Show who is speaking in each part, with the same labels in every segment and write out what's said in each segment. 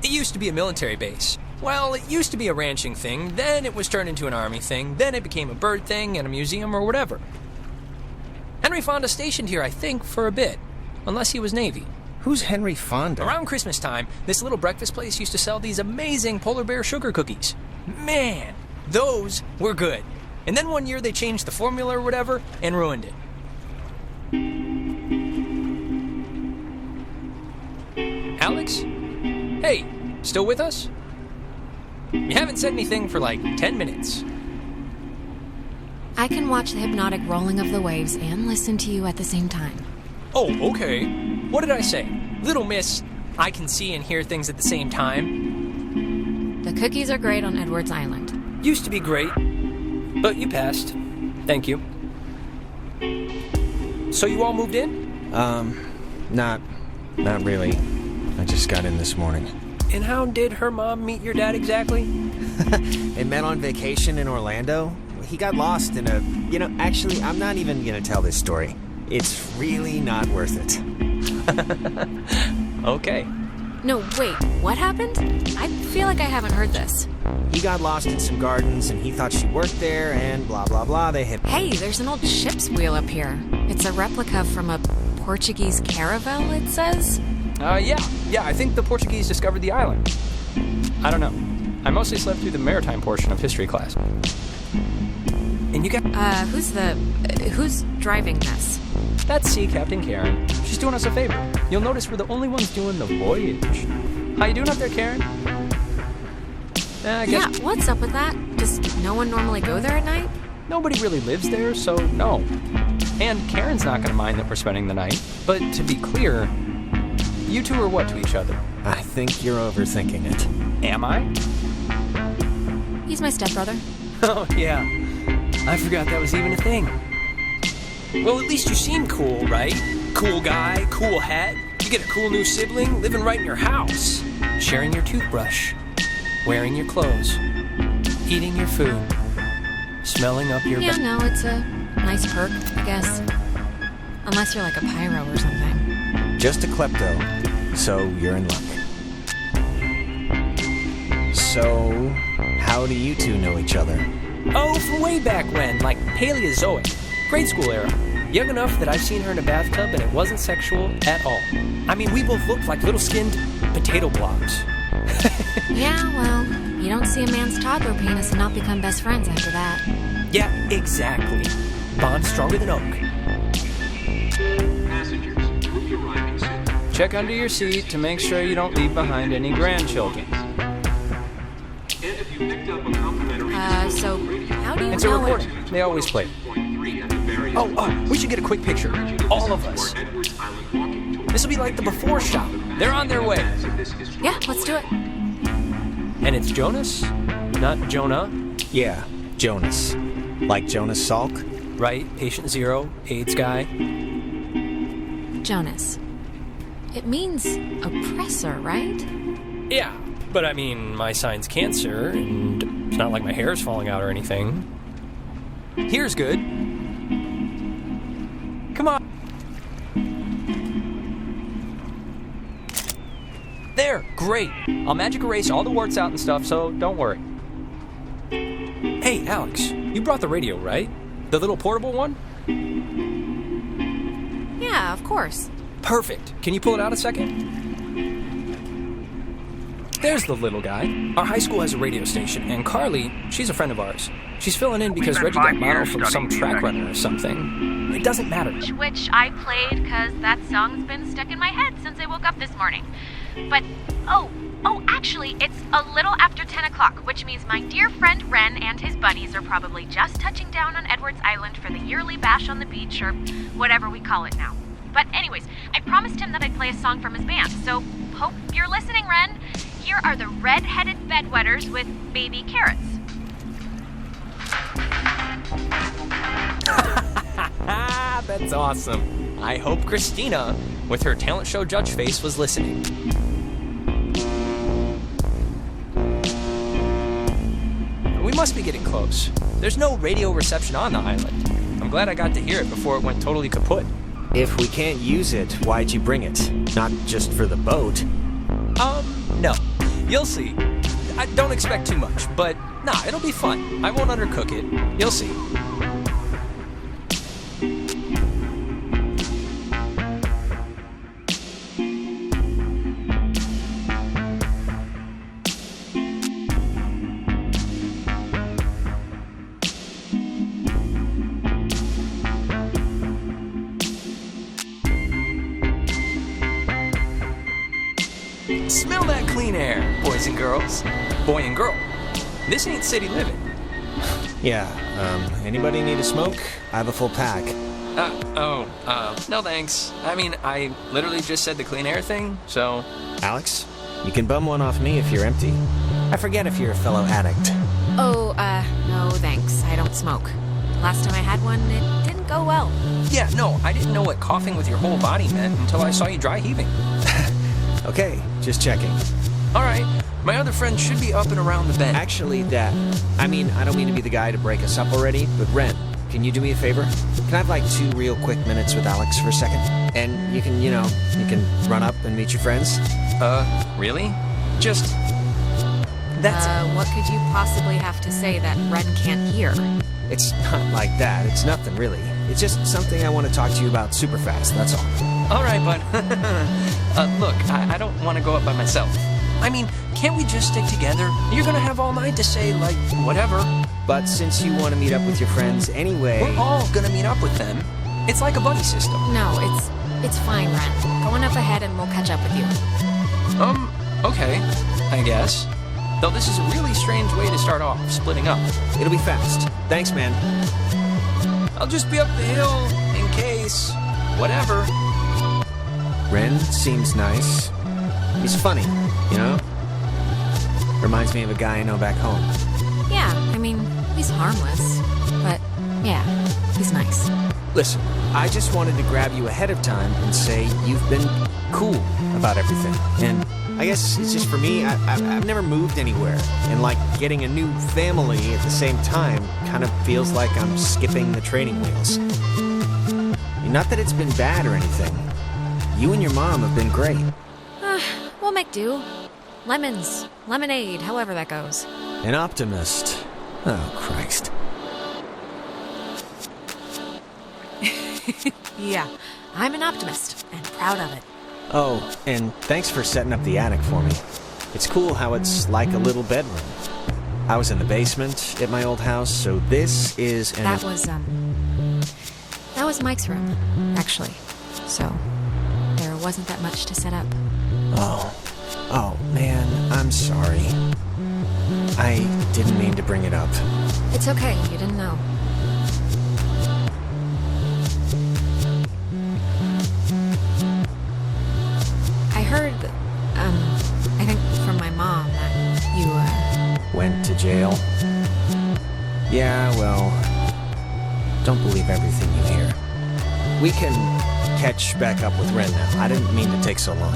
Speaker 1: It used to be a military base. Well, it used to be a ranching thing, then it was turned into an army thing, then it became a bird thing and a museum or whatever. Henry Fonda stationed here, I think, for a bit. Unless he was Navy.
Speaker 2: Who's Henry Fonda?
Speaker 1: Around Christmas time, this little breakfast place used to sell these amazing polar bear sugar cookies. Man, those were good. And then one year they changed the formula or whatever and ruined it. Alex? Hey, still with us? You haven't said anything for like 10 minutes.
Speaker 3: I can watch the hypnotic rolling of the waves and listen to you at the same time.
Speaker 1: Oh, okay. What did I say? Little miss, I can see and hear things at the same time.
Speaker 3: The cookies are great on Edwards Island.
Speaker 1: Used to be great, but you passed. Thank you. So you all moved in?
Speaker 2: Not really. I just got in this morning.
Speaker 1: And how did her mom meet your dad exactly?
Speaker 2: They met on vacation in Orlando. He got lost in a... actually, I'm not even gonna tell this story. It's really not worth it.
Speaker 1: Okay.
Speaker 3: No, wait, what happened? I feel like I haven't heard this.
Speaker 2: He got lost in some gardens, and he thought she worked there, and blah, blah, blah, they hit...
Speaker 3: Hey, there's an old ship's wheel up here. It's a replica from a Portuguese caravel, it says?
Speaker 1: Yeah, I think the Portuguese discovered the island. I don't know. I mostly slept through the maritime portion of history class. And you got...
Speaker 3: who's driving this?
Speaker 1: That's Sea Captain Karen. She's doing us a favor. You'll notice we're the only ones doing the voyage. How you doing up there, Karen? I guess...
Speaker 3: Yeah, what's up with that? Does no one normally go there at night?
Speaker 1: Nobody really lives there, so no. And Karen's not gonna mind that we're spending the night. But to be clear, you two are what to each other?
Speaker 2: I think you're overthinking it.
Speaker 1: Am I?
Speaker 3: He's my stepbrother.
Speaker 1: Oh, yeah. I forgot that was even a thing. Well, at least you seem cool, right? Cool guy, cool hat. You get a cool new sibling living right in your house. Sharing your toothbrush. Wearing your clothes. Eating your food. Smelling up your...
Speaker 3: Yeah, no, it's a nice perk, I guess. Unless you're like a pyro or something.
Speaker 2: Just a klepto, so you're in luck. So, how do you two know each other?
Speaker 1: Oh, from way back when, like Paleozoic. Grade school era. Young enough that I've seen her in a bathtub and it wasn't sexual at all. I mean, we both looked like little skinned potato blobs.
Speaker 3: Yeah, well, you don't see a man's toddler penis and not become best friends after that.
Speaker 1: Yeah, exactly. Bond stronger than oak.
Speaker 4: Passengers, will be arriving soon.
Speaker 1: Check under your seat to make sure you don't leave behind any grandchildren.
Speaker 4: And if you picked up a complimentary...
Speaker 3: So how do you
Speaker 1: It's a
Speaker 3: know
Speaker 1: recording.
Speaker 3: it?
Speaker 1: They always play. Oh, we should get a quick picture. All of us. This will be like the before shot. They're on their way.
Speaker 3: Yeah, let's do it.
Speaker 1: And it's Jonas, not Jonah.
Speaker 2: Yeah, Jonas. Like Jonas Salk?
Speaker 1: Right, patient zero, AIDS guy.
Speaker 3: Jonas. It means oppressor, right?
Speaker 1: Yeah, but I mean, my sign's cancer, and it's not like my hair's falling out or anything. Here's good. Come on. There, great. I'll magic erase all the warts out and stuff, so don't worry. Hey, Alex, you brought the radio, right? The little portable one?
Speaker 3: Yeah, of course.
Speaker 1: Perfect. Can you pull it out a second? There's the little guy. Our high school has a radio station, and Carly, she's a friend of ours. She's filling in because Reggie got modeled from some track runner or something. It doesn't matter.
Speaker 5: Which I played because that song's been stuck in my head since I woke up this morning. But, actually, it's a little after 10 o'clock, which means my dear friend Ren and his buddies are probably just touching down on Edwards Island for the yearly bash on the beach, or whatever we call it now. But anyways, I promised him that I'd play a song from his band, so hope you're listening, Ren. Here are the Red-Headed Bedwetters with Baby Carrots.
Speaker 1: That's awesome. I hope Christina, with her talent show judge face, was listening. We must be getting close. There's no radio reception on the island. I'm glad I got to hear it before it went totally kaput.
Speaker 2: If we can't use it, why'd you bring it? Not just for the boat.
Speaker 1: No. You'll see. I don't expect too much, but nah, it'll be fun. I won't undercook it. You'll see. Smell that clean air, boys and girls. Boy and girl. This ain't city living.
Speaker 2: Yeah, anybody need a smoke? I have a full pack.
Speaker 1: No thanks. I mean, I literally just said the clean air thing, so...
Speaker 2: Alex, you can bum one off me if you're empty. I forget if you're a fellow addict.
Speaker 3: Oh, no thanks. I don't smoke. Last time I had one, it didn't go well.
Speaker 1: Yeah, no, I didn't know what coughing with your whole body meant until I saw you dry heaving.
Speaker 2: Okay, just checking.
Speaker 1: Alright, my other friend should be up and around the bend.
Speaker 2: Actually, I don't mean to be the guy to break us up already, but Ren, can you do me a favor? Can I have like 2 real quick minutes with Alex for a second? And you can run up and meet your friends?
Speaker 1: Really? Just... That's...
Speaker 3: What could you possibly have to say that Ren can't hear?
Speaker 2: It's not like that. It's nothing, really. It's just something I want to talk to you about super fast, that's all.
Speaker 1: Alright, bud. Look, I don't want to go up by myself. I mean, can't we just stick together? You're gonna have all night to say, like, whatever.
Speaker 2: But since you want to meet up with your friends anyway...
Speaker 1: We're all gonna meet up with them. It's like a buddy system.
Speaker 3: No, it's fine, Ren. Go on up ahead and we'll catch up with you.
Speaker 1: Okay, I guess. Though this is a really strange way to start off, splitting up.
Speaker 2: It'll be fast. Thanks, man.
Speaker 1: I'll just be up the hill, in case... whatever.
Speaker 2: Ren seems nice. He's funny, you know? Reminds me of a guy I know back home.
Speaker 3: Yeah, I mean, he's harmless. But, yeah, he's nice.
Speaker 2: Listen, I just wanted to grab you ahead of time and say you've been cool about everything. And I guess it's just for me, I've never moved anywhere. And like getting a new family at the same time kind of feels like I'm skipping the training wheels. Not that it's been bad or anything. You and your mom have been great.
Speaker 3: We'll make do. Lemons, lemonade, however that goes.
Speaker 2: An optimist. Oh, Christ.
Speaker 3: Yeah, I'm an optimist, and proud of it.
Speaker 2: Oh, and thanks for setting up the attic for me. It's cool how it's like a little bedroom. I was in the basement at my old house, so this is an...
Speaker 3: That was Mike's room, actually. So, there wasn't that much to set up.
Speaker 2: Oh, man, I'm sorry. I didn't mean to bring it up.
Speaker 3: It's okay, you didn't know. I heard, I think from my mom that you,
Speaker 2: Went to jail? Yeah, well, don't believe everything you hear. We can catch back up with Ren now. I didn't mean to take so long.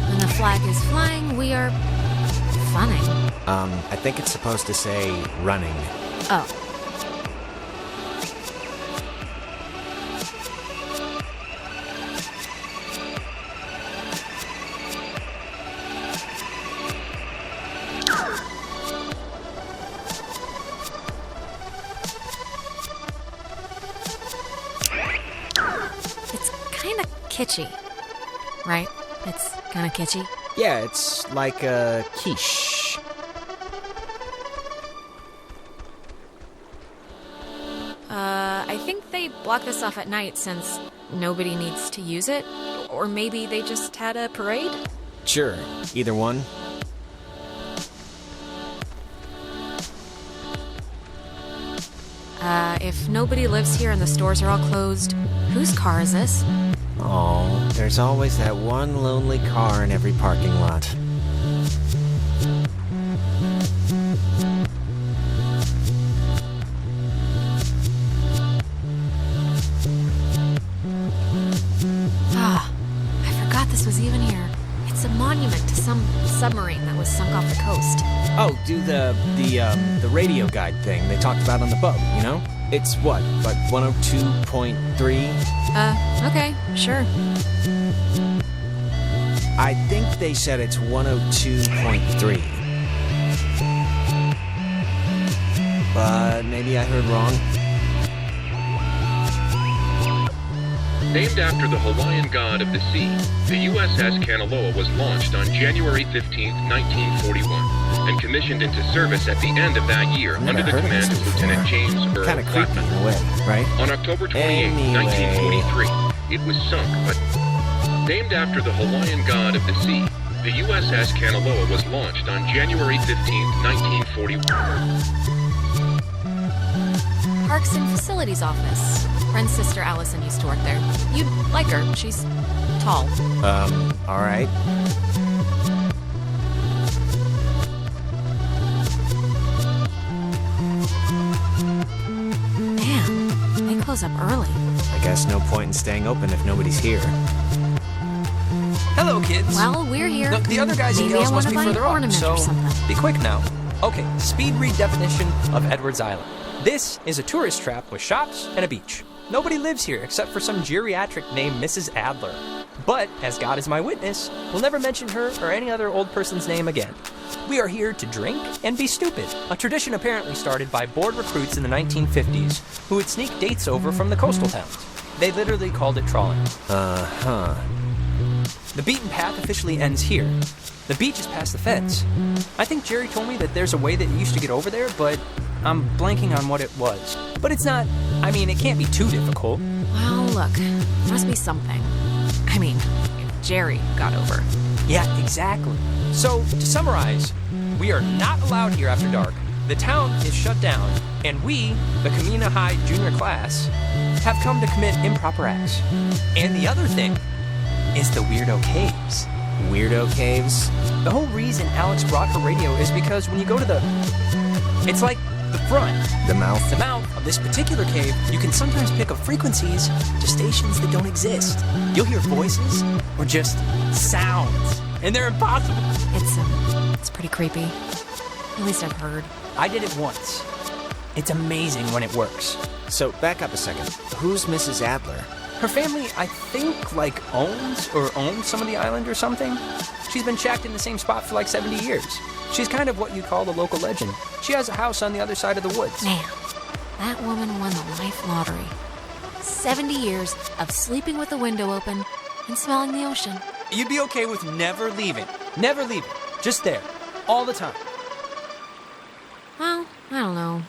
Speaker 3: When the flag is flying, we are funning.
Speaker 2: I think it's supposed to say running.
Speaker 3: Oh. It's kind of kitschy, right? It's kind of kitschy.
Speaker 2: Yeah, it's like a quiche.
Speaker 3: I think they block this off at night since nobody needs to use it. Or maybe they just had a parade?
Speaker 2: Sure, either one.
Speaker 3: If nobody lives here and the stores are all closed, whose car is this?
Speaker 2: Oh, there's always that one lonely car in every parking lot.
Speaker 3: I forgot this was even here. It's It's a monument to some submarine that was sunk off the coast.
Speaker 2: Oh, do the radio guide thing they talked about on the boat, you know? It's what, like 102.3?
Speaker 3: Okay, sure.
Speaker 2: I think they said it's 102.3. But maybe I heard wrong.
Speaker 6: Named after the Hawaiian god of the sea, the USS Kanaloa was launched on January 15, 1941, and commissioned into service at the end of that year under the command of Lieutenant James Earl
Speaker 2: Kind of creepy in
Speaker 6: Blackman.
Speaker 2: a way, right?
Speaker 6: On October 28, 1943, it was sunk, but named after the Hawaiian god of the sea, the USS Kanaloa was launched on January 15, 1941.
Speaker 3: Parks and Facilities Office. Friend's sister Allison used to work there. You'd like her. She's tall.
Speaker 2: All right.
Speaker 3: Man, they close up early.
Speaker 2: I guess no point in staying open if nobody's here.
Speaker 1: Hello, kids.
Speaker 3: Well, we're here.
Speaker 1: The other guys and
Speaker 3: Maybe
Speaker 1: girls
Speaker 3: I
Speaker 1: must
Speaker 3: wanna
Speaker 1: be
Speaker 3: buy an
Speaker 1: further on,
Speaker 3: ornament
Speaker 1: so
Speaker 3: or something.
Speaker 1: be quick now. Okay, speed read definition of Edwards Island. This is a tourist trap with shops and a beach. Nobody lives here except for some geriatric named Mrs. Adler. But, as God is my witness, we'll never mention her or any other old person's name again. We are here to drink and be stupid, a tradition apparently started by bored recruits in the 1950s who would sneak dates over from the coastal towns. They literally called it trawling.
Speaker 2: Uh-huh.
Speaker 1: The beaten path officially ends here. The beach is past the fence. I think Jerry told me that there's a way that you used to get over there, but I'm blanking on what it was. But it's not, it can't be too difficult.
Speaker 3: Well, look, must be something. I mean, if Jerry got over.
Speaker 1: Yeah, exactly. So, to summarize, we are not allowed here after dark. The town is shut down, and we, the Kamina High junior class, have come to commit improper acts. And the other thing is the Weirdo Caves.
Speaker 2: Weirdo caves?
Speaker 1: The whole reason Alex brought her radio is because when you go to it's like the front,
Speaker 2: The mouth?
Speaker 1: the mouth of this particular cave, you can sometimes pick up frequencies to stations that don't exist. You'll hear voices or just sounds, and they're impossible.
Speaker 3: It's pretty creepy. At least I've heard.
Speaker 1: I did it once. It's amazing when it works.
Speaker 2: So, back up a second. Who's Mrs. Adler?
Speaker 1: Her family, I think, owns or owned some of the island or something. She's been shacked in the same spot for 70 years. She's kind of what you'd call the local legend. She has a house on the other side of the woods.
Speaker 3: Man, that woman won the life lottery. 70 years of sleeping with the window open and smelling the ocean.
Speaker 1: You'd be okay with never leaving. Never leaving. Just there. All the time.
Speaker 3: Well, I don't know.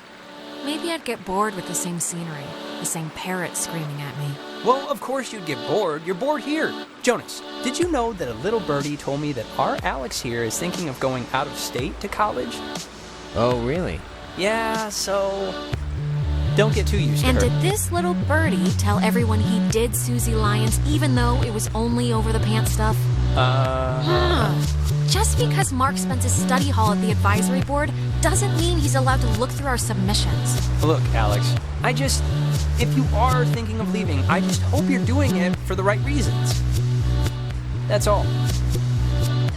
Speaker 3: Maybe I'd get bored with the same scenery, the same parrots screaming at me.
Speaker 1: Well, of course you'd get bored. You're bored here. Jonas, did you know that a little birdie told me that our Alex here is thinking of going out of state to college?
Speaker 2: Oh, really?
Speaker 1: Yeah, so don't get too used to
Speaker 3: And
Speaker 1: her.
Speaker 3: did this little birdie tell everyone he did Susie Lyons even though it was only over the pants stuff? Just because Mark spends his study hall at the advisory board doesn't mean he's allowed to look through our submissions.
Speaker 1: Look, Alex, if you are thinking of leaving, I just hope you're doing it for the right reasons. That's all.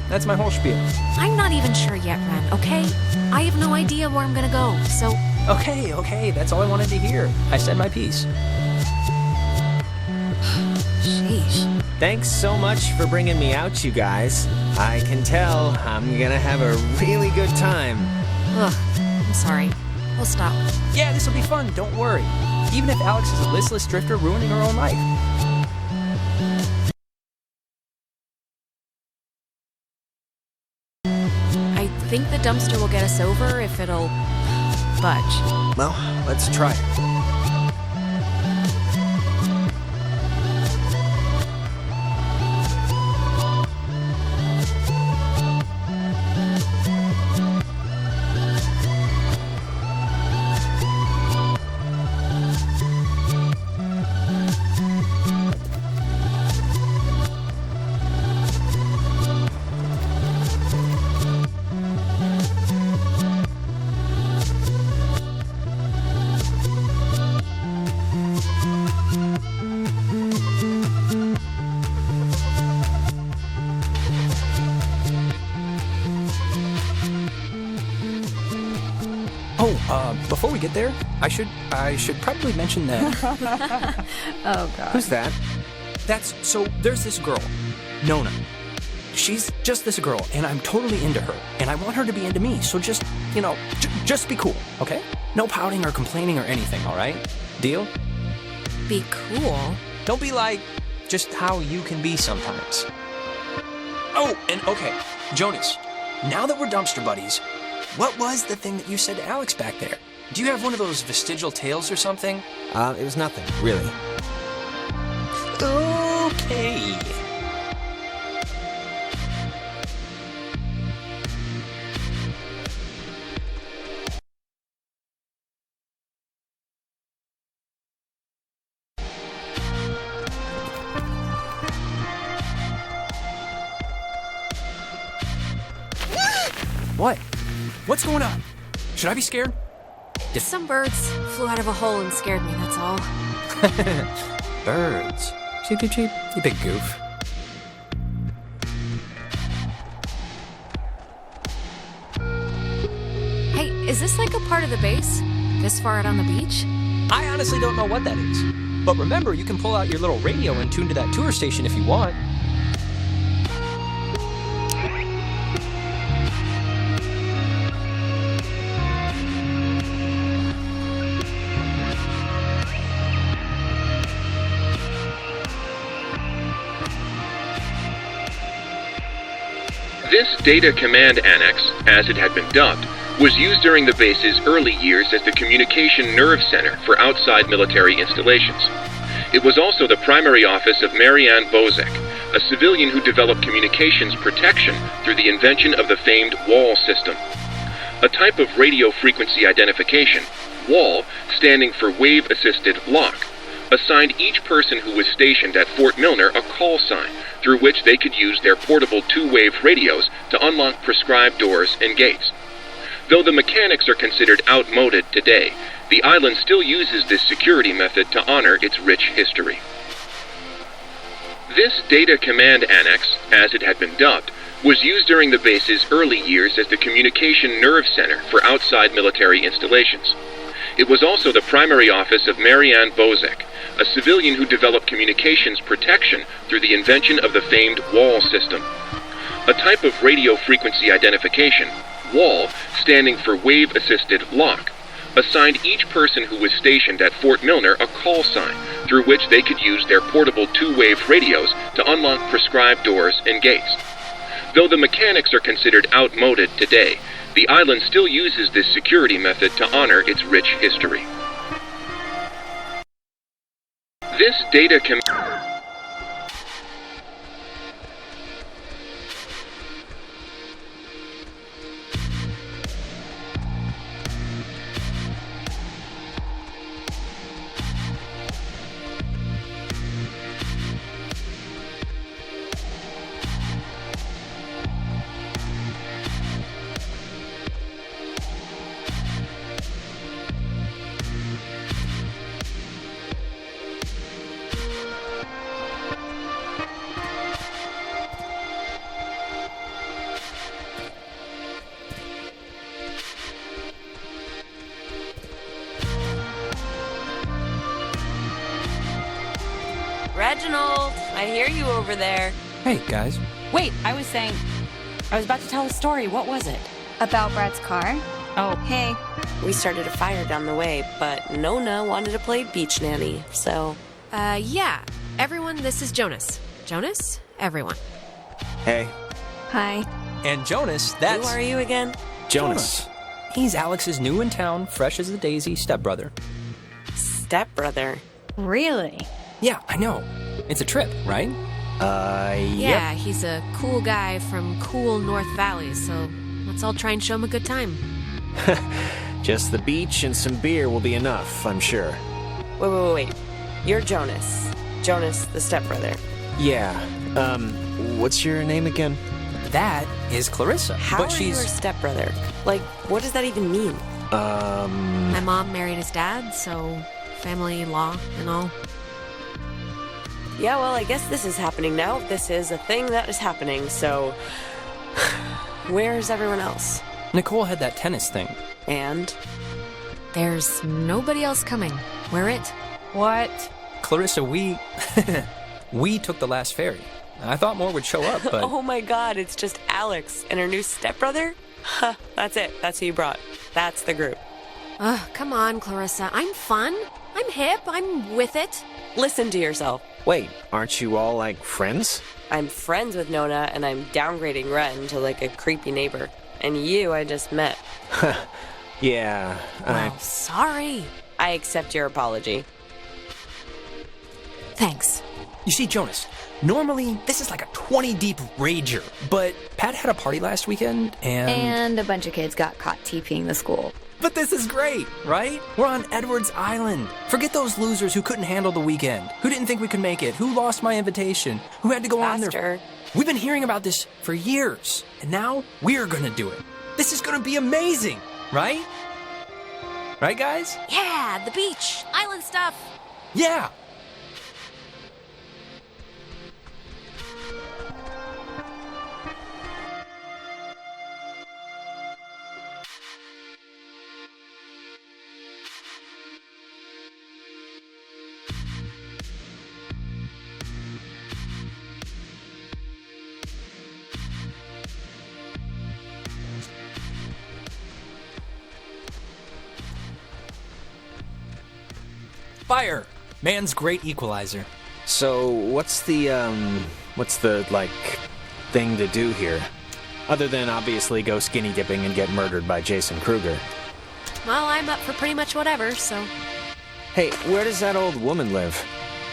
Speaker 1: That's my whole spiel.
Speaker 3: I'm not even sure yet, Ren, okay? I have no idea where I'm gonna go, so...
Speaker 1: Okay, that's all I wanted to hear. I said my piece.
Speaker 3: Sheesh.
Speaker 2: Thanks so much for bringing me out, you guys. I can tell I'm gonna have a really good time.
Speaker 3: Ugh, I'm sorry. We'll stop.
Speaker 1: Yeah, this'll be fun, don't worry. Even if Alex is a listless drifter ruining her own life.
Speaker 3: I think the dumpster will get us over if it'll... budge.
Speaker 2: Well, let's try it.
Speaker 1: Before we get there, I should probably mention that.
Speaker 7: Oh, God.
Speaker 2: Who's that?
Speaker 1: There's this girl, Nona. She's just this girl, and I'm totally into her, and I want her to be into me, so just, just be cool, okay? No pouting or complaining or anything, all right? Deal?
Speaker 3: Be cool?
Speaker 1: Don't be like, just how you can be sometimes. Oh, and okay, Jonas, now that we're dumpster buddies, what was the thing that you said to Alex back there? Do you have one of those vestigial tales or something?
Speaker 2: It was nothing, really.
Speaker 1: Okay. What? What's going on? Should I be scared?
Speaker 3: Some birds flew out of a hole and scared me, that's all.
Speaker 1: Birds. Cheep, cheep, cheep. You big goof.
Speaker 3: Hey, is this like a part of the base? This far out on the beach?
Speaker 1: I honestly don't know what that is. But remember, you can pull out your little radio and tune to that tour station if you want.
Speaker 6: This Data Command Annex, as it had been dubbed, was used during the base's early years as the communication nerve center for outside military installations. It was also the primary office of Marianne Bozek, a civilian who developed communications protection through the invention of the famed WAL system. A type of radio frequency identification, WAL, standing for Wave Assisted Lock, assigned each person who was stationed at Fort Milner a call sign through which they could use their portable two-wave radios to unlock prescribed doors and gates. Though the mechanics are considered outmoded today, the island still uses this security method to honor its rich history. This Data Command Annex, as it had been dubbed, was used during the base's early years as the communication nerve center for outside military installations. It was also the primary office of Marianne Bozek, a civilian who developed communications protection through the invention of the famed WAL system. A type of radio frequency identification, WAL, standing for Wave Assisted Lock, assigned each person who was stationed at Fort Milner a call sign through which they could use their portable two-wave radios to unlock prescribed doors and gates. Though the mechanics are considered outmoded today, the island still uses this security method to honor its rich history. This Data Command
Speaker 8: Reginald, I hear you over there.
Speaker 1: Hey, guys.
Speaker 7: Wait, I was about to tell a story. What was it?
Speaker 9: About Brad's car?
Speaker 7: Oh,
Speaker 9: Hey,
Speaker 8: We started a fire down the way, but Nona wanted to play beach nanny, so...
Speaker 3: Yeah. Everyone, this is Jonas. Jonas? Everyone.
Speaker 2: Hey,
Speaker 9: hi.
Speaker 1: And Jonas, that's...
Speaker 8: Who are you again?
Speaker 2: Jonas.
Speaker 1: He's Alex's new in town, fresh as a daisy stepbrother.
Speaker 8: Stepbrother.
Speaker 9: Really?
Speaker 1: Yeah, I know. It's a trip, right?
Speaker 3: Yeah, he's a cool guy from cool North Valley, so let's all try and show him a good time.
Speaker 2: Just the beach and some beer will be enough, I'm sure.
Speaker 8: Wait. You're Jonas. Jonas, the stepbrother.
Speaker 2: Yeah, what's your name again?
Speaker 1: That is Clarissa.
Speaker 8: How
Speaker 1: but
Speaker 8: are
Speaker 1: she's...
Speaker 8: you her stepbrother? Like, what does that even mean?
Speaker 3: My mom married his dad, so family law and all.
Speaker 8: Yeah, well, I guess this is happening now. This is a thing that is happening, so... Where's everyone else?
Speaker 1: Nicole had that tennis thing.
Speaker 8: And?
Speaker 3: There's nobody else coming. We're it.
Speaker 7: What?
Speaker 1: Clarissa, we took the last ferry. I thought more would show up, but...
Speaker 8: Oh my god, it's just Alex and her new stepbrother? Huh, that's it. That's who you brought. That's the group.
Speaker 3: Ugh, come on, Clarissa. I'm fun. I'm hip. I'm with it.
Speaker 8: Listen to yourself.
Speaker 2: Wait, aren't you all, like, friends?
Speaker 8: I'm friends with Nona, and I'm downgrading Ren to like a creepy neighbor. And you, I just met.
Speaker 2: Yeah,
Speaker 3: Well, sorry.
Speaker 8: I accept your apology.
Speaker 3: Thanks.
Speaker 1: You see, Jonas, normally this is like a 20-deep rager, but Pat had a party last weekend,
Speaker 9: And a bunch of kids got caught TPing the school.
Speaker 1: But this is great, right? We're on Edwards Island. Forget those losers who couldn't handle the weekend, who didn't think we could make it, who lost my invitation, who had to go on
Speaker 8: Faster.
Speaker 1: their... We've been hearing about this for years, and now we're gonna do it. This is gonna be amazing, right? Right, guys?
Speaker 3: Yeah, the beach. Island stuff.
Speaker 1: Yeah! Fire! Man's great equalizer.
Speaker 2: So, what's the, like, thing to do here? Other than obviously go skinny dipping and get murdered by Jason Kruger.
Speaker 3: Well, I'm up for pretty much whatever, so...
Speaker 2: Hey, where does that old woman live?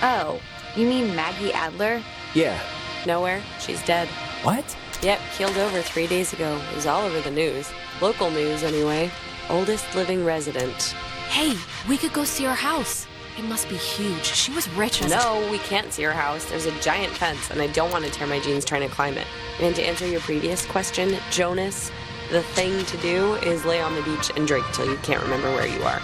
Speaker 9: Oh, you mean Maggie Adler?
Speaker 2: Yeah.
Speaker 8: Nowhere. She's dead.
Speaker 1: What?
Speaker 8: Yep, keeled over 3 days ago. It was all over the news. Local news, anyway. Oldest living resident.
Speaker 3: Hey, we could go see her house. It must be huge. She was rich as...
Speaker 8: No, we can't see her house. There's a giant fence, and I don't want to tear my jeans trying to climb it. And to answer your previous question, Jonas, the thing to do is lay on the beach and drink till you can't remember where you are.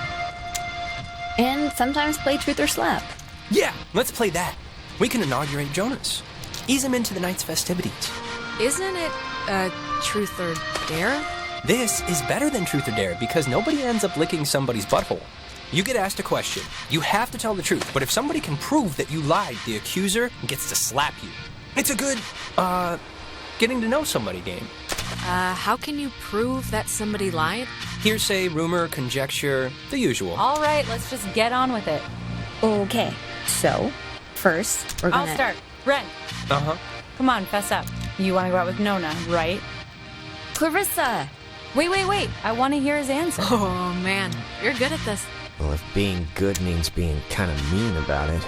Speaker 9: And sometimes play Truth or Slap.
Speaker 1: Yeah, let's play that. We can inaugurate Jonas. Ease him into the night's festivities.
Speaker 3: Isn't it, Truth or Dare?
Speaker 1: This is better than Truth or Dare because nobody ends up licking somebody's butthole. You get asked a question. You have to tell the truth, but if somebody can prove that you lied, the accuser gets to slap you. It's a good, getting to know somebody game.
Speaker 3: How can you prove that somebody lied?
Speaker 1: Hearsay, rumor, conjecture, the usual.
Speaker 7: All right, let's just get on with it.
Speaker 9: Okay, so, first, we're gonna...
Speaker 7: I'll start. Ren,
Speaker 1: Uh-huh.
Speaker 7: come on, fess up. You want to go out with Nona, right?
Speaker 9: Clarissa!
Speaker 7: Wait. I want to hear his answer.
Speaker 3: Oh, man. You're good at this.
Speaker 2: Well, if being good means being kind of mean about it.